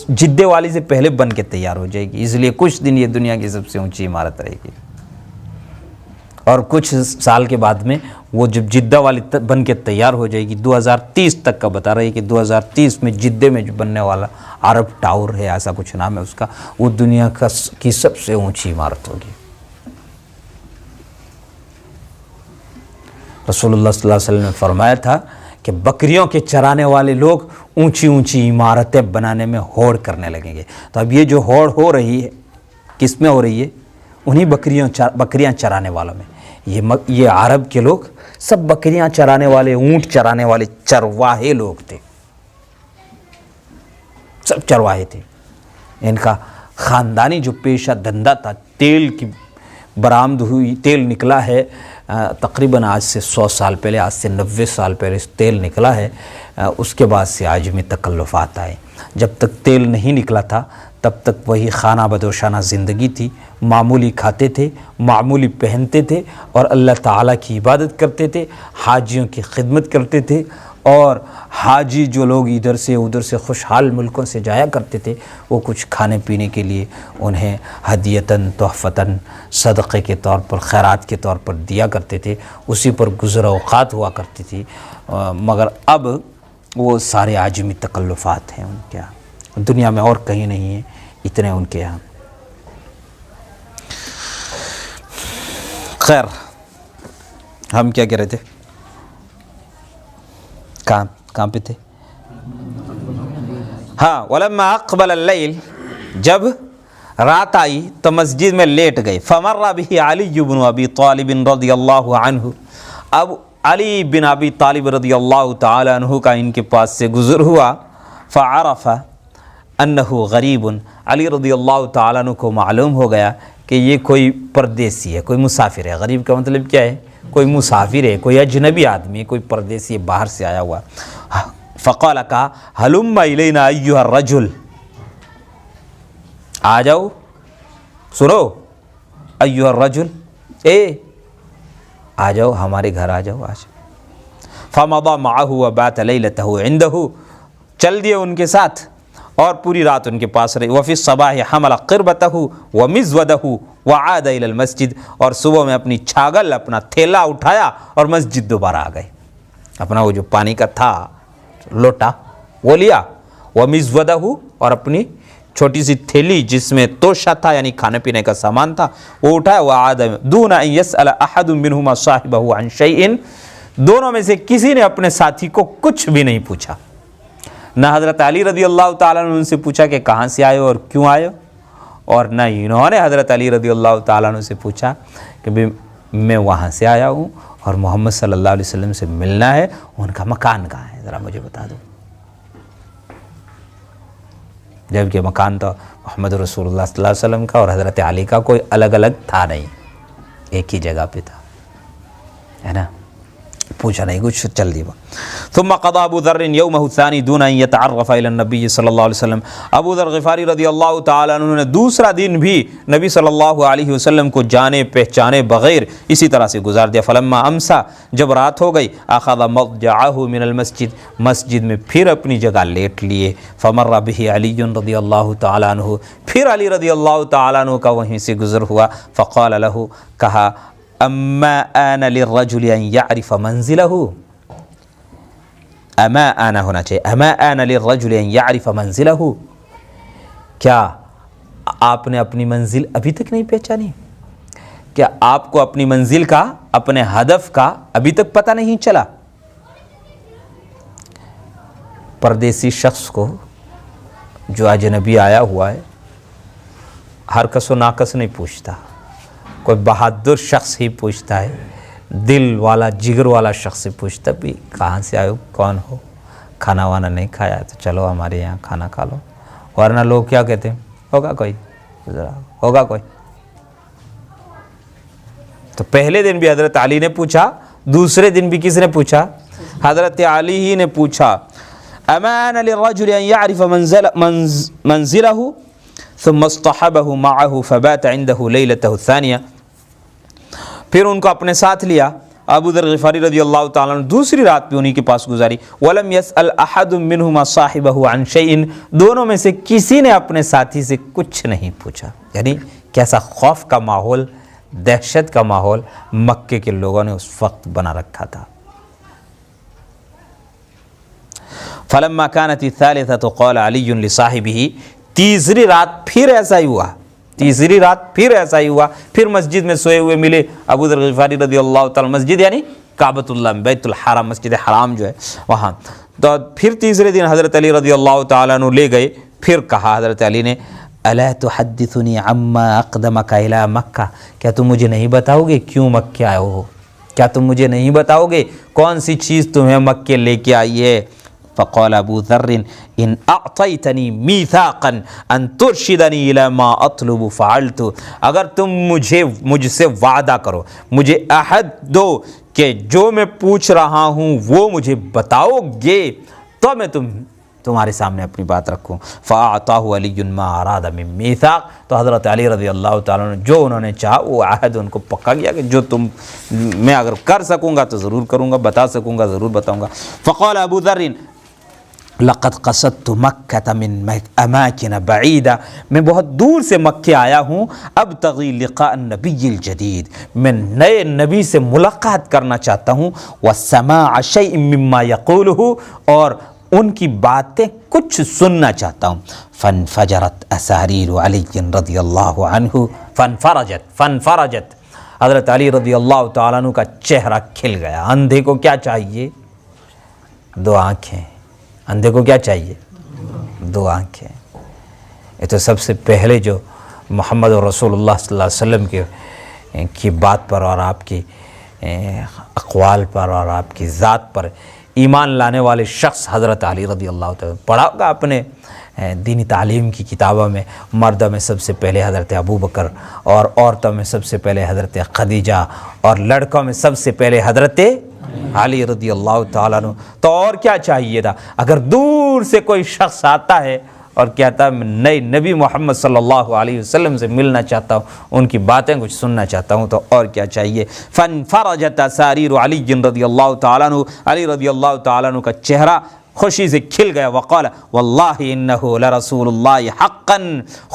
جدے والی سے پہلے بن کے تیار ہو جائے گی، اس لیے کچھ دن یہ دنیا کی سب سے اونچی عمارت رہے گی، اور کچھ سال کے بعد میں وہ جب جدہ والی بن کے تیار ہو جائے گی، 2030 تک کا بتا رہی ہے کہ 2030 میں جدے میں جو بننے والا عرب ٹاور ہے، ایسا کچھ نام ہے اس کا، وہ دنیا کی سب سے اونچی عمارت ہوگی۔ رسول اللہ صلی اللہ علیہ وسلم نے فرمایا تھا کہ بکریوں کے چرانے والے لوگ اونچی اونچی عمارتیں بنانے میں ہوڑ کرنے لگیں گے۔ تو اب یہ جو ہوڑ ہو رہی ہے کس میں ہو رہی ہے؟ انہی بکریاں چرانے والوں میں۔ یہ عرب کے لوگ سب بکریاں چرانے والے، اونٹ چرانے والے چرواہے لوگ تھے، سب چرواہے تھے۔ ان کا خاندانی جو پیشہ دھندا تھا، تیل کی برآمد ہوئی، تیل نکلا ہے تقریباً آج سے 100 سال پہلے، آج سے 90 سال پہلے تیل نکلا ہے، اس کے بعد سے عالمی تکلفات آئے۔ جب تک تیل نہیں نکلا تھا تب تک وہی خانہ بدوشانہ زندگی تھی، معمولی کھاتے تھے، معمولی پہنتے تھے، اور اللہ تعالیٰ کی عبادت کرتے تھے، حاجیوں کی خدمت کرتے تھے، اور حاجی جو لوگ ادھر سے ادھر سے خوشحال ملکوں سے جایا کرتے تھے وہ کچھ کھانے پینے کے لیے انہیں ہدیتاً تحفتاً صدقے کے طور پر، خیرات کے طور پر دیا کرتے تھے، اسی پر گزر اوقات ہوا کرتی تھی۔ مگر اب وہ سارے عالمی تکلفات ہیں ان کے یہاں، دنیا میں اور کہیں نہیں ہیں اتنے ان کے یہاں۔ خیر، ہم کیا کہہ رہے تھے؟ کہاں پہ تھے؟ ہاں، وَلَمَّا أَقْبَلَ اللَّيْلِ، جب رات آئی تو مسجد میں لیٹ گئے۔ فَمَرَّ بِهِ عَلِيُّ بْنُ أَبِي طَالِبٍ رَضِيَ اللَّهُ عَنْهُ، اب علی بن ابی طالب رضی اللہ تعالی عنہ کا ان کے پاس سے گزر ہوا۔ فَعَرَفَ أَنَّهُ غَرِيبٌ، علی رضی اللہ تعالی عنہ کو معلوم ہو گیا کہ یہ کوئی پردیسی ہے، کوئی مسافر ہے۔ غریب کا مطلب کیا ہے؟ کوئی مسافر ہے، کوئی اجنبی آدمی ہے، کوئی پردیسی ہے، باہر سے آیا ہوا۔ فقال، کہا، ہلم الینا ایھا الرجل، آ جاؤ، سنو، ایھا الرجل، آ جاؤ ہمارے گھر، آ جاؤ آج۔ فمضى معه وبات ليلته عنده، چل دیے ان کے ساتھ اور پوری رات ان کے پاس رہے۔ وفي الصباح حمل قربته ومزوده وعاد الى المسجد، اور صبح میں اپنی چھاگل، اپنا تھیلا اٹھایا اور مسجد دوبارہ آ گئے۔ اپنا وہ جو پانی کا تھا لوٹا وہ لیا، ومزوده، اور اپنی چھوٹی سی تھیلی جس میں توشہ تھا یعنی کھانے پینے کا سامان تھا وہ اٹھایا۔ وعاد دون ان يسأل احد منهما صاحبه عن شيء، دونوں میں سے کسی نے اپنے ساتھی کو کچھ بھی نہیں پوچھا، نہ حضرت علی رضی اللہ تعالیٰ عنہ ان سے پوچھا کہ کہاں سے آئے ہو اور کیوں آئے ہو، اور نہ انہوں نے حضرت علی رضی اللہ تعالیٰ عنہ سے پوچھا کہ میں وہاں سے آیا ہوں اور محمد صلی اللہ علیہ وسلم سے ملنا ہے، ان کا مکان کہاں ہے ذرا مجھے بتا دو۔ جبکہ مکان تو محمد رسول اللہ صلی اللہ علیہ وسلم کا اور حضرت علی کا کوئی الگ الگ تھا نہیں، ایک ہی جگہ پہ تھا، ہے نا، پوچھا نہیں کچھ، چل دی وہ۔ ثم قضى ابو ذر يومه الثاني دون ان يتعرف الى النبي صلی اللہ علیہ وسلم، ابو ذر غفاری رضی اللہ تعالی عنہ نے دوسرا دن بھی نبی صلی اللہ علیہ وسلم کو جانے پہچانے بغیر اسی طرح سے گزار دیا۔ فلما امسى، جب رات ہو گئی، اخذ مضجعه من المسجد، مسجد میں پھر اپنی جگہ لیٹ لیے۔ فمر به علی رضی اللہ تعالی عنہ، پھر علی رضی اللہ تعالی عنہ کا وہیں سے گزر ہوا۔ فقال له، کہا، اما آن للرجل ان يعرف منزله، اما آنا ہونا چاہیے، اما آن للرجل ان يعرف منزله، کیا آپ نے اپنی منزل ابھی تک نہیں پہچانی؟ کیا آپ کو اپنی منزل کا، اپنے ہدف کا ابھی تک پتہ نہیں چلا؟ پردیسی شخص کو جو اجنبی آیا ہوا ہے ہر کس و ناکس نہیں پوچھتا، کوئی بہادر شخص ہی پوچھتا ہے، دل والا جگر والا شخص ہی پوچھتا بھی کہاں سے آئے ہو، کون ہو، کھانا وانا نہیں کھایا ہے تو چلو ہمارے یہاں کھانا کھا لو. ورنہ لوگ کیا کہتے ہیں، ہوگا کوئی، ذرا ہوگا کوئی. تو پہلے دن بھی حضرت علی نے پوچھا، دوسرے دن بھی کس نے پوچھا؟ حضرت علی ہی نے پوچھا. امان للرجل ان يعرف منزله ثم اصطحبه معه فبات عنده ليلته الثانية. پھر ان کو اپنے ساتھ لیا، ابو ذر غفاری رضی اللہ تعالیٰ عنہ دوسری رات بھی انہی کے پاس گزاری. ولم يسأل احد منهما صاحبه عن شيء. دونوں میں سے کسی نے اپنے ساتھی سے کچھ نہیں پوچھا. یعنی کیسا خوف کا ماحول، دہشت کا ماحول مکے کے لوگوں نے اس وقت بنا رکھا تھا. فلما كانت الثالثة قال علي لصاحبه. تیسری رات پھر ایسا ہی ہوا، تیسری رات پھر ایسا ہی ہوا. پھر مسجد میں سوئے ہوئے ملے ابو ذر غفاری رضی اللہ تعالیٰ. مسجد یعنی کعبۃ اللہ، بیت الحرام، مسجد حرام جو ہے وہاں. تو پھر تیسرے دن حضرت علی رضی اللہ تعالیٰ عنہ لے گئے. پھر کہا حضرت علی نے، الا تحدثنی عما اقدمک الی مکہ. کیا تم مجھے نہیں بتاؤ گے کیوں مکے آئے ہو؟ کیا تم مجھے نہیں بتاؤ گے کون سی چیز تمہیں مکے لے کے آئی ہے؟ فقال ابو ذر ان اعطیتنی میثاقا ان ترشدنی الی ما اطلب فعلت. اگر تم مجھ سے وعدہ کرو، مجھے عہد دو کہ جو میں پوچھ رہا ہوں وہ مجھے بتاؤ گے تو میں تمہارے سامنے اپنی بات رکھوں. فاعطاہ علی ما اراد من میثاق. تو حضرت علی رضی اللہ تعالیٰ نے جو انہوں نے چاہا وہ عہد ان کو پکا گیا کہ جو میں اگر کر سکوں گا تو ضرور کروں گا، بتا سکوں گا ضرور بتاؤں گا. فقال ابو ذر لقد قصدت مکہ من اماکن بعیدہ. میں بہت دور سے مکے آیا ہوں. ابتغی لقاء النبی الجدید. میں نئے نبی سے ملاقات کرنا چاہتا ہوں. وسماع شیء مما یقولہ. اور ان کی باتیں کچھ سننا چاہتا ہوں. فانفجرت اساریر علی رضی اللہ عنہ. فانفرجت حضرت علی رضی اللہ تعالیٰ عنہ کا چہرہ کھل گیا. اندھے کو کیا چاہیے؟ دو آنکھیں. اندھے کو کیا چاہیے؟ دو آنکھیں. یہ تو سب سے پہلے جو محمد رسول اللہ صلی اللہ علیہ وسلم کی بات پر اور آپ کی اقوال پر اور آپ کی ذات پر ایمان لانے والے شخص حضرت علی رضی اللہ تعالیٰ. پڑھا ہوگا اپنے دینی تعلیم کی کتابوں میں، مردوں میں سب سے پہلے حضرت ابو بکر، اور عورتوں میں سب سے پہلے حضرت خدیجہ، اور لڑکوں میں سب سے پہلے حضرت علی رضی اللہ تعالیٰ عنہ. تو اور کیا چاہیے تھا؟ اگر دور سے کوئی شخص آتا ہے اور کہتا ہے میں نئے نبی محمد صلی اللہ علیہ وسلم سے ملنا چاہتا ہوں، ان کی باتیں کچھ سننا چاہتا ہوں، تو اور کیا چاہیے؟ فانفرجت اساریر علی رضی اللہ تعالیٰ عنہ. علی رضی اللہ تعالیٰ عنہ کا چہرہ خوشی سے کھل گیا. وقال واللہ انہ لرسول اللہ حقا.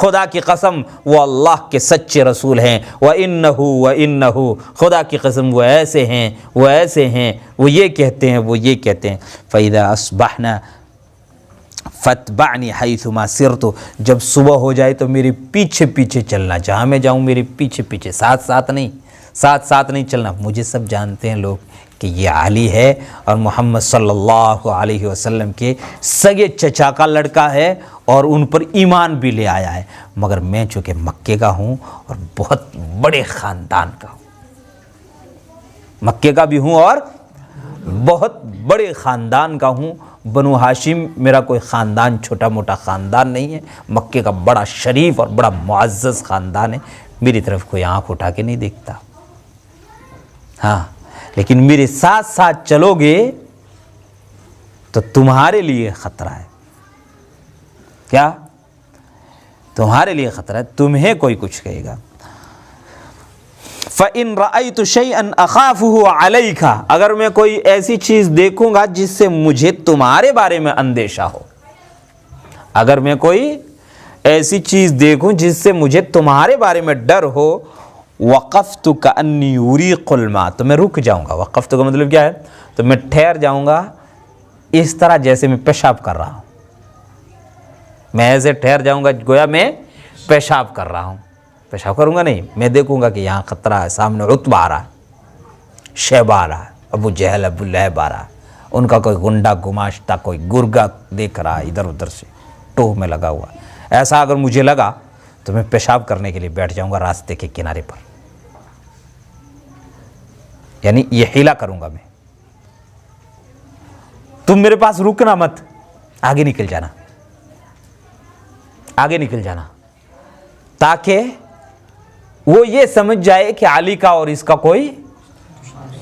خدا کی قسم وہ اللہ کے سچے رسول ہیں. وانہ خدا کی قسم وہ ایسے ہیں، وہ یہ کہتے ہیں، وہ یہ کہتے ہیں. فاذا اصبحنا فتبعنی حیثما سرت. جب صبح ہو جائے تو میرے پیچھے پیچھے چلنا، جہاں میں جاؤں میرے پیچھے پیچھے، ساتھ ساتھ نہیں چلنا. مجھے سب جانتے ہیں لوگ کہ یہ علی ہے اور محمد صلی اللہ علیہ وسلم کے سگے چچا کا لڑکا ہے اور ان پر ایمان بھی لے آیا ہے. مگر میں چونکہ مکے کا ہوں اور بہت بڑے خاندان کا ہوں، مکے کا بھی ہوں اور بہت بڑے خاندان کا ہوں. بنو ہاشم میرا کوئی خاندان چھوٹا موٹا خاندان نہیں ہے، مکے کا بڑا شریف اور بڑا معزز خاندان ہے. میری طرف کوئی آنکھ اٹھا کے نہیں دیکھتا. ہاں لیکن میرے ساتھ ساتھ چلو گے تو تمہارے لیے خطرہ ہے. کیا؟ تمہارے لیے خطرہ ہے، تمہیں کوئی کچھ کہے گا. فَإِن رَأَيْتُ شَيْئًا أَخَافُهُ عَلَيْكَ. اگر میں کوئی ایسی چیز دیکھوں گا جس سے مجھے تمہارے بارے میں اندیشہ ہو، اگر میں کوئی ایسی چیز دیکھوں جس سے مجھے تمہارے بارے میں ڈر ہو، وقفت کأنی اریق الماء. تو میں رک جاؤں گا. وقفت کا مطلب کیا ہے؟ تو میں ٹھہر جاؤں گا اس طرح جیسے میں پیشاب کر رہا ہوں. میں ایسے ٹھہر جاؤں گا گویا میں پیشاب کر رہا ہوں. پیشاب کروں گا نہیں، میں دیکھوں گا کہ یہاں خطرہ ہے. سامنے عتبہ آ رہا ہے، شیبہ آ رہا ہے، ابو جہل ابو لہب آ رہا ہے، ان کا کوئی گنڈا گماشتہ کوئی گرگا دیکھ رہا ہے ادھر ادھر سے ٹوہ میں لگا ہوا. ایسا اگر مجھے لگا تو میں پیشاب کرنے کے لیے بیٹھ جاؤں گا راستے کے کنارے پر. یعنی یہ حیلہ کروں گا میں، تم میرے پاس رکنا مت، آگے نکل جانا، آگے نکل جانا، تاکہ وہ یہ سمجھ جائے کہ علی کا اور اس کا کوئی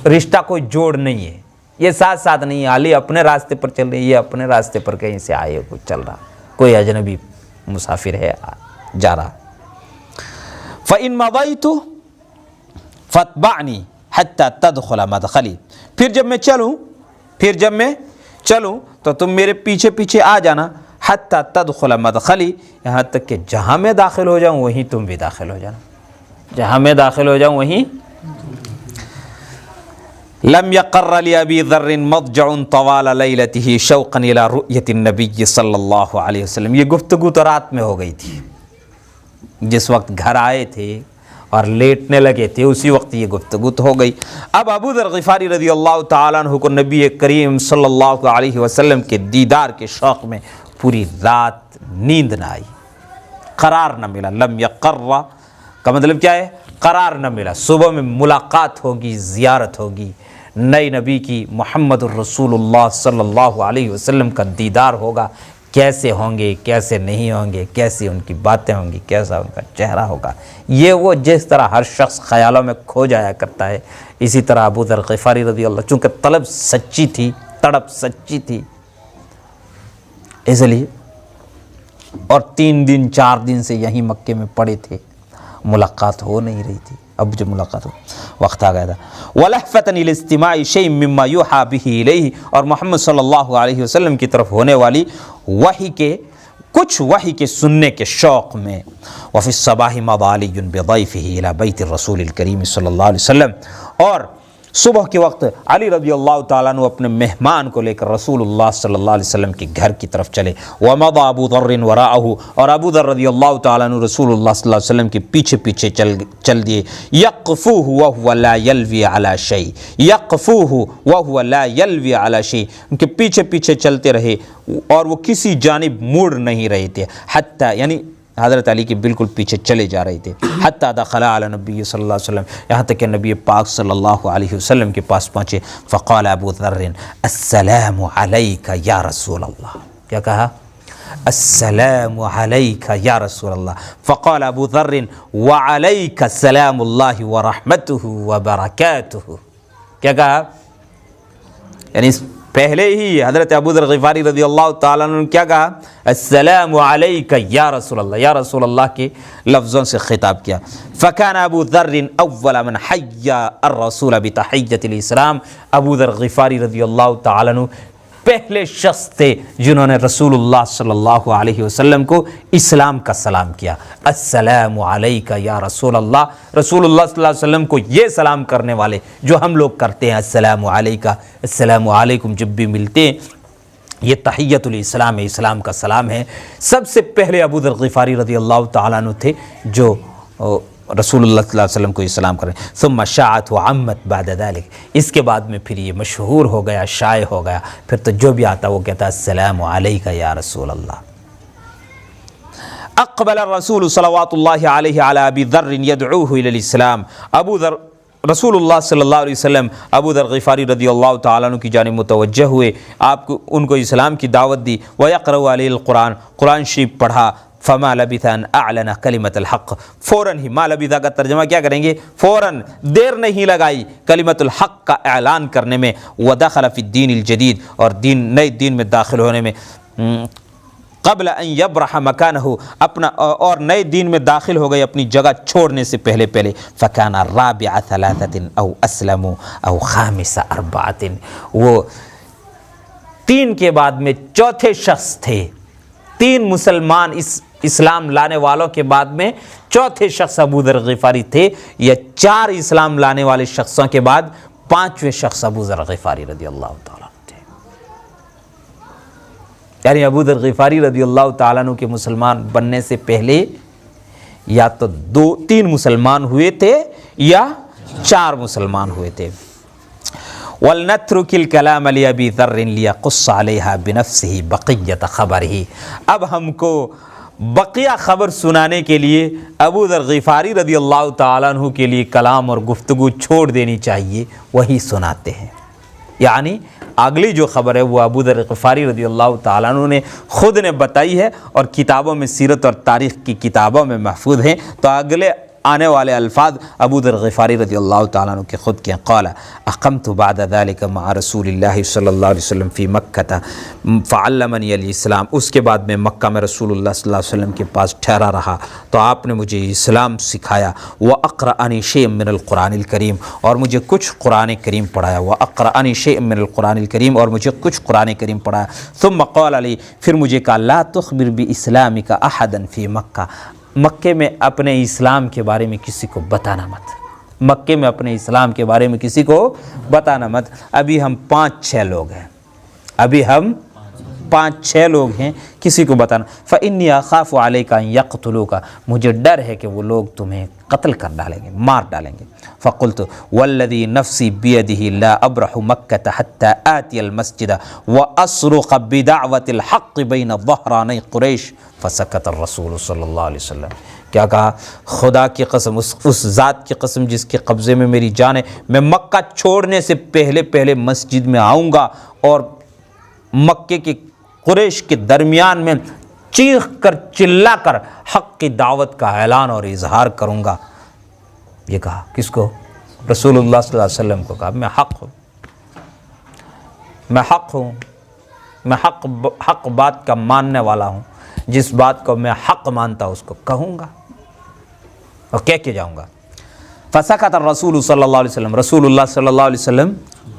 رشتہ، کوئی جوڑ نہیں ہے، یہ ساتھ ساتھ نہیں ہے، علی اپنے راستے پر چل رہے، یہ اپنے راستے پر کہیں سے آئے کوئی چل رہا، کوئی اجنبی مسافر ہے جا رہا۔ فَإِن مَضَيْتُ فَاتْبَعْنِي حَتَّى تَدْخُلَ مَدْخَلِي، پھر جب میں چلوں تو تم میرے پیچھے پیچھے آ جانا، حَتَّى تَدْخُلَ مَدْخَلِي، یہاں تک کہ جہاں میں داخل ہو جاؤں وہیں تم بھی داخل ہو جانا، جہاں میں داخل ہو جاؤں وہیں۔ لم يقر لأبي ذر مضجع طوال ليلته شوقا إلى رؤية النبي صلی اللہ علیہ وسلم، یہ گفتگو تو رات میں ہو گئی تھی، جس وقت گھر آئے تھے اور لیٹنے لگے تھے اسی وقت یہ گفتگو تو ہو گئی۔ اب ابو ذر غفاری رضی اللہ تعالیٰ عنہ کو نبی کریم صلی اللہ علیہ وسلم کے دیدار کے شوق میں پوری رات نیند نہ آئی، قرار نہ ملا۔ لم یقر کا مطلب کیا ہے؟ قرار نہ ملا۔ صبح میں ملاقات ہوگی، زیارت ہوگی، نئے نبی کی محمد الرسول اللہ صلی اللہ علیہ وسلم کا دیدار ہوگا، کیسے ہوں گے، کیسے نہیں ہوں گے، کیسی ان کی باتیں ہوں گی، کیسا ان کا چہرہ ہوگا، یہ وہ جس طرح ہر شخص خیالوں میں کھو جایا کرتا ہے، اسی طرح ابو ذر غفاری رضی اللہ، چونکہ طلب سچی تھی، تڑپ سچی تھی، اس لیے، اور 3 دن 4 دن سے یہیں مکے میں پڑے تھے، ملاقات ہو نہیں رہی تھی۔ اب جب ملاقات ہو وقت آ گیا تھا۔ وَلَحْفَةً لِلِاسْتِمَاعِ شَيْءٍ مِّمَّا يُوحَىٰ بِهِ إِلَيْهِ، اور محمد صلی اللہ علیہ وسلم کی طرف ہونے والی کچھ وحی کے سننے کے شوق میں۔ وَفِي الصَّبَاحِ مَضَىٰ عَلِيٌّ بِضَيْفِهِ إِلَىٰ بَيْتِ الرَّسُولِ الْكَرِيمِ صلی اللہ علیہ وسلم، اور صبح کے وقت علی رضی اللہ تعالیٰ عنہ اپنے مہمان کو لے کر رسول اللہ صلی اللہ علیہ وسلم کے گھر کی طرف چلے۔ وَمَضَىٰ أَبُو ذَرٍ وَرَاءَهُ، اور ابو ذر رضی اللہ تعالیٰ عنہ رسول اللہ صلی اللہ علیہ وسلم کے پیچھے پیچھے چل دیے۔ يَقْفُوهُ وَهُوَ لَا يَلْوِي عَلَىٰ شَيْءٍ، يَقْفُوهُ وَهُوَ لَا يَلْوِي عَلَىٰ شَيْءٍ، ان کے پیچھے پیچھے چلتے رہے اور وہ کسی جانب مڑ نہیں رہے تھے، حتیٰ، یعنی حضرت علی کے بالکل پیچھے چلے جا رہے تھے، حتیٰ دخل علی نبی صلی اللہ علیہ وسلم، یہاں تک کہ نبی پاک صلی اللہ علیہ وسلم کے پاس پہنچے۔ فقال ابو ذر السلام علیک یا رسول اللہ، کیا کہا؟ السلام علیک یا رسول اللہ۔ فقال ابو ذر وعلیک السلام اللہ ورحمتہ وبرکاتہ، کیا کہا؟ یعنی پہلے ہی حضرت ابو ذر غفاری رضی اللہ تعالیٰ عنہ نے کیا کہا؟ السلام علیک یا رسول اللہ، یا رسول اللہ کے لفظوں سے خطاب کیا۔ فکان ابو ذر اول من حیا الرسول بتحیۃ الاسلام، ابو ذر غفاری رضی اللہ تعالیٰ عنہ پہلے شخص تھے جنہوں نے رسول اللہ صلی اللہ علیہ وسلم کو اسلام کا سلام کیا۔ السلام علیک یا رسول اللہ، رسول اللہ صلی اللہ علیہ وسلم کو یہ سلام کرنے والے جو ہم لوگ کرتے ہیں، السلام علیک، السلام علیکم، جب بھی ملتے ہیں، یہ تحیۃ الاسلام ہے، اسلام کا سلام ہے۔ سب سے پہلے ابو ذر غفاری رضی اللہ تعالیٰ عنہ تھے جو رسول اللہ صلی اللہ علیہ وسلم کو اسلام کریں۔ ثم شاعت وعمت بعد ذلك، اس کے بعد میں پھر یہ مشہور ہو گیا، شائع ہو گیا، پھر تو جو بھی آتا وہ کہتا السلام علیک یا رسول اللہ۔ اقبل الرسول صلوات اللہ علیہ علی ابی ذر یدعوہ الی الاسلام، ابو ذر رسول اللہ صلی اللہ علیہ وسلم ابو ذر غفاری رضی اللہ تعالیٰ عنہ کی جانب متوجہ ہوئے، آپ کو ان کو اسلام کی دعوت دی۔ وَيَقْرَأُ عَلَيْهِ القرآن، قرآن شریف پڑھا۔ فما لبث ان اعلن کلمۃ الحق، فوراً ہی، ما لبث کا ترجمہ کیا کریں گے؟ فوراً، دیر نہیں لگائی کلمۃ الحق کا اعلان کرنے میں۔ ودخل فی الدین الجدید، اور نئے دین میں داخل ہونے میں۔ قبل ان یبرح مکانہ، اپنا اور نئے دین میں داخل ہو گئے اپنی جگہ چھوڑنے سے پہلے۔ فکان رابع ثلاثۃ او اسلم او خامس اربعۃ، وہ 3 کے بعد میں چوتھے شخص تھے، 3 مسلمان اسلام لانے والوں کے بعد میں چوتھے شخص ابو ذر غفاری تھے، یا 4 اسلام لانے والے شخصوں کے بعد 5ویں شخص ابو ذر غفاری رضی اللہ تعالیٰ عنہ تھے۔ یعنی ابو ذر غفاری رضی اللہ تعالیٰ عنہ کے مسلمان بننے سے پہلے یا تو 3 مسلمان ہوئے تھے یا 4 مسلمان ہوئے تھے۔ وَلْنَتْرُكِ الْكَلَامَ لِأَبِي ذَرٍ لِيَقُصَّ عَلَيْهَا بِنَفْسِهِ بَقِيَّةَ خَبَرِهِ، اب ہم کو بقیہ خبر سنانے کے لیے ابو ذر غفاری رضی اللہ تعالیٰ عنہ کے لیے کلام اور گفتگو چھوڑ دینی چاہیے، وہی سناتے ہیں۔ یعنی اگلی جو خبر ہے وہ ابو ذر غفاری رضی اللہ تعالیٰ عنہ نے خود نے بتائی ہے اور کتابوں میں، سیرت اور تاریخ کی کتابوں میں محفوظ ہیں، تو اگلے آنے والے الفاظ ابو ذر غفاری رضی اللہ تعالیٰ عنہ کے خود کے ہیں۔ قال اقمت بعد ذلك مع رسول اللہ صلی اللہ علیہ وسلم فی مکہ فعلمنی الاسلام، اس کے بعد میں مکہ میں رسول اللہ صلی اللہ علیہ وسلم کے پاس ٹھہرا رہا تو آپ نے مجھے اسلام سکھایا۔ واقرأنی شیئا من القرآن الکریم، اور مجھے کچھ قرآن کریم پڑھایا۔ واقرأنی شیئا من القرآن الکریم، اور مجھے کچھ قرآن کریم پڑھایا۔ ثم قال علی، پھر مجھے کہا لا تخبر باسلامک احدا فی مکہ، مکے میں اپنے اسلام کے بارے میں کسی کو بتانا مت، مکے میں اپنے اسلام کے بارے میں کسی کو بتانا مت۔ ابھی ہم 5-6 لوگ ہیں، ابھی ہم 5-6 لوگ ہیں، کسی کو بتانا۔ فإنی اخاف علیک ان یقتلوک، مجھے ڈر ہے کہ وہ لوگ تمہیں قتل کر ڈالیں گے، مار ڈالیں گے۔ فقلت والذی نفسی بیدہ لا ابرح مکہ حتی آتی المسجد واصرخ بدعوۃ الحق بین ظہرانی قریش فسکت الرسول صلی اللہ علیہ وسلم۔ کیا کہا؟ خدا کی قسم، اس ذات کی قسم جس کے قبضے میں میری جان ہے، میں مکہ چھوڑنے سے پہلے مسجد میں آؤں گا اور مکے کے قریش کے درمیان میں چیخ کر چلا کر حق کی دعوت کا اعلان اور اظہار کروں گا۔ یہ کہا کس کو؟ رسول اللہ صلی اللہ علیہ وسلم کو کہا میں حق ہوں، میں حق ہوں، میں حق بات کا ماننے والا ہوں، جس بات کو میں حق مانتا اس کو کہوں گا اور کہہ کے جاؤں گا۔ فسکت الرسول صلی اللہ علیہ وسلم، رسول اللہ صلی اللہ علیہ وسلم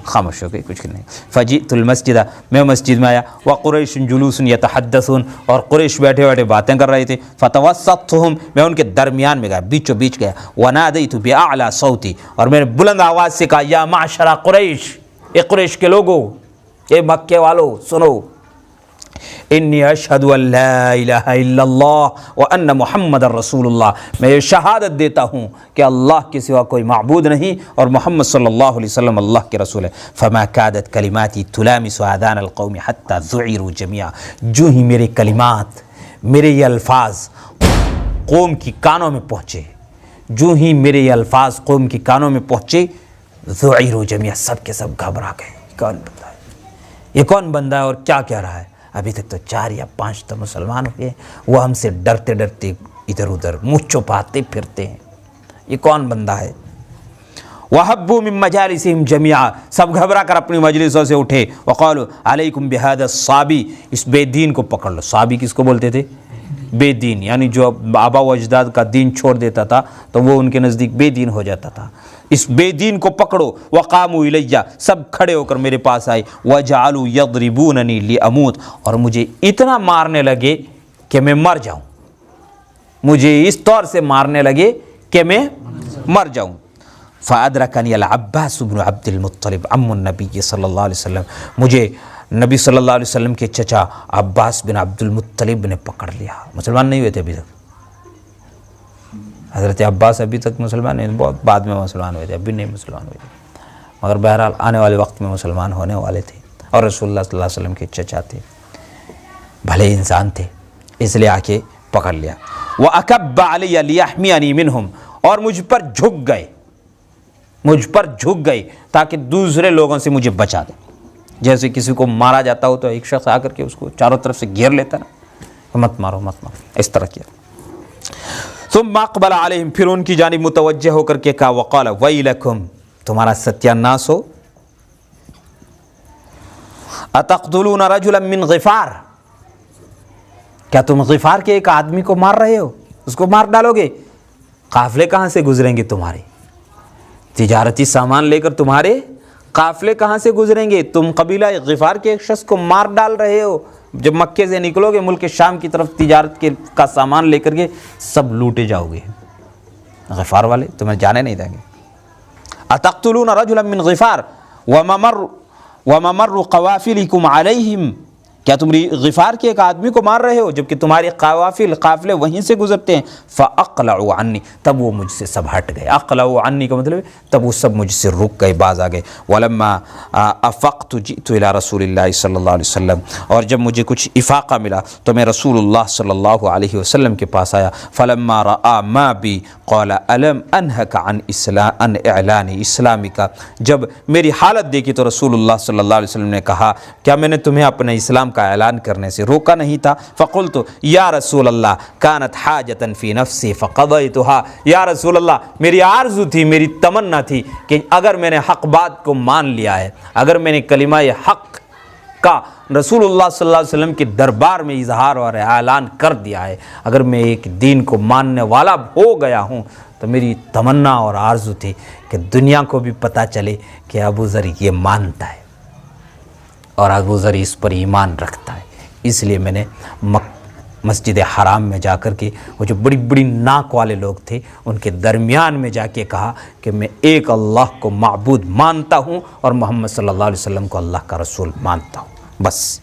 خاموش ہو گئے، کچھ نہیں۔ فجئت المسجد، میں مسجد میں آیا، وقریش جلوس یتحدثون، اور قریش بیٹھے بیٹھے باتیں کر رہے تھے۔ فتوسطتهم، میں ان کے درمیان میں گیا، بیچوں بیچ گیا۔ ونادیت باعلی صوتی، اور میں نے بلند آواز سے کہا یا معشر قریش، اے قریش کے لوگوں، اے مکے والو سنو، انی اشہد ان لا الہ الا اللہ وان محمد رسول اللہ، میں یہ شہادت دیتا ہوں کہ اللہ کے سوا کوئی معبود نہیں اور محمد صلی اللہ علیہ وسلم اللہ کے رسول ہے۔ فما کادت کلماتی تلامس آذان القوم حتی ذعروا جميعا، جو ہی میرے کلمات، میرے یہ الفاظ قوم کی کانوں میں پہنچے، جو ہی میرے یہ الفاظ قوم کی کانوں میں پہنچے، ذعروا جميعا، سب کے سب گھبرا گئے۔ کون بندہ ہے یہ؟ کون بندہ ہے اور کیا کہہ رہا ہے؟ ابھی تک تو 4 یا 5 تو مسلمان ہوئے، وہ ہم سے ڈرتے ڈرتے ادھر ادھر منہ چھپاتے پھرتے ہیں، یہ کون بندہ ہے؟ وَحَبُّوا مِن مَجَالِسِهِمْ جَمِيعًا، سب گھبرا کر اپنی مجلسوں سے اٹھے۔ وَقَالُوا عَلَيْكُمْ بِهَذَا الصَّابِي، اس بے دین کو پکڑ لو۔ صابی کس کو بولتے تھے؟ بے دین، یعنی جو آبا و اجداد کا دین چھوڑ دیتا تھا تو وہ ان کے نزدیک بے دین ہو جاتا تھا۔ اس بے دین کو پکڑو۔ وقاموا الیہ، سب کھڑے ہو کر میرے پاس آئے۔ وجعلوا یضربوننی لاموت، اور مجھے اتنا مارنے لگے کہ میں مر جاؤں، مجھے اس طور سے مارنے لگے کہ میں مر جاؤں۔ فادرکنی العباس بن عبد المطلب عم النبی صلی اللہ علیہ وسلم، مجھے نبی صلی اللہ علیہ وسلم کے چچا عباس بن عبد المطلب نے پکڑ لیا۔ مسلمان نہیں ہوئے تھے ابھی تک، حضرت عباس ابھی تک مسلمان نہیں، بہت بعد میں مسلمان ہوئے تھے، ابھی نہیں مسلمان ہوئے تھے، مگر بہرحال آنے والے وقت میں مسلمان ہونے والے تھے، اور رسول اللہ صلی اللہ علیہ وسلم کے چچا تھے، بھلے انسان تھے، اس لیے آ کے پکڑ لیا۔ وَأَكَبَّ عَلِيَّ لِيَحْمِيَنِي مِنْهُمْ، اور مجھ پر جھک گئے، مجھ پر جھک گئے تاکہ دوسرے لوگوں سے مجھے بچا دیں۔ جیسے کسی کو مارا جاتا ہو تو ایک شخص آ کر کے اس کو چاروں طرف سے گھیر لیتا نا، مت مارو مت مارو، اس طرح کیا۔ ثم اقبل علیہم، پھر ان کی جانب متوجہ ہو کر کے کہا وقال ویلکم، تمہارا ستیاناس ہو، اتقتلون رجلا من غفار، کیا تم غفار کے ایک آدمی کو مار رہے ہو، اس کو مار ڈالو گے؟ قافلے کہاں سے گزریں گے تمہارے؟ تجارتی سامان لے کر تمہارے قافلے کہاں سے گزریں گے؟ تم قبیلہ غفار کے ایک شخص کو مار ڈال رہے ہو۔ جب مکے سے نکلو گے ملک شام کی طرف تجارت کا سامان لے کر کے سب لوٹے جاؤ گے، غفار والے تمہیں جانے نہیں دیں گے۔ اتقتلون رجلا من غفار وممر قوافلکم علیہم کیا تم غفار کے ایک آدمی کو مار رہے ہو جبکہ تمہارے قافلے وہیں سے گزرتے ہیں؟ فَأَقْلَعُوا عَنِّي، تب وہ مجھ سے سب ہٹ گئے۔ اقلعوا عنی کا مطلب ہے تب وہ سب مجھ سے رک گئے، باز آ گئے۔ وَلَمَّا أَفَقْتُ جِئْتُ إِلَىٰ رَسُولِ اللَّهِ صلی اللہ علیہ وسلم، اور جب مجھے کچھ افاقہ ملا تو میں رسول اللہ صلی اللہ علیہ وسلم کے پاس آیا۔ فَلَمَّا رَآ مَا بِي قَالَ أَلَمْ أَنْهَكَ عَنْ إِعْلَانِ إِسْلَامِكَ، جب میری حالت دیکھی تو رسول اللہ صلی اللہ علیہ وسلم نے کہا کیا میں نے تمہیں اپنے اسلام کا اعلان کرنے سے روکا نہیں تھا؟ فقلت یا رسول اللہ کانت حاجتا فی نفسی فقضیتها، یا رسول اللہ میری آرزو تھی، میری تمنا تھی کہ اگر میں نے حق بات کو مان لیا ہے، اگر میں نے کلمہ حق کا رسول اللہ صلی اللہ علیہ وسلم کے دربار میں اظہار اور اعلان کر دیا ہے، اگر میں ایک دین کو ماننے والا ہو گیا ہوں، تو میری تمنا اور آرزو تھی کہ دنیا کو بھی پتہ چلے کہ ابو ذر یہ مانتا ہے اور ابو ذر اس پر ایمان رکھتا ہے۔ اس لیے میں نے مسجد حرام میں جا کر کے وہ جو بڑی بڑی ناک والے لوگ تھے ان کے درمیان میں جا کے کہا کہ میں ایک اللہ کو معبود مانتا ہوں اور محمد صلی اللہ علیہ وسلم کو اللہ کا رسول مانتا ہوں، بس۔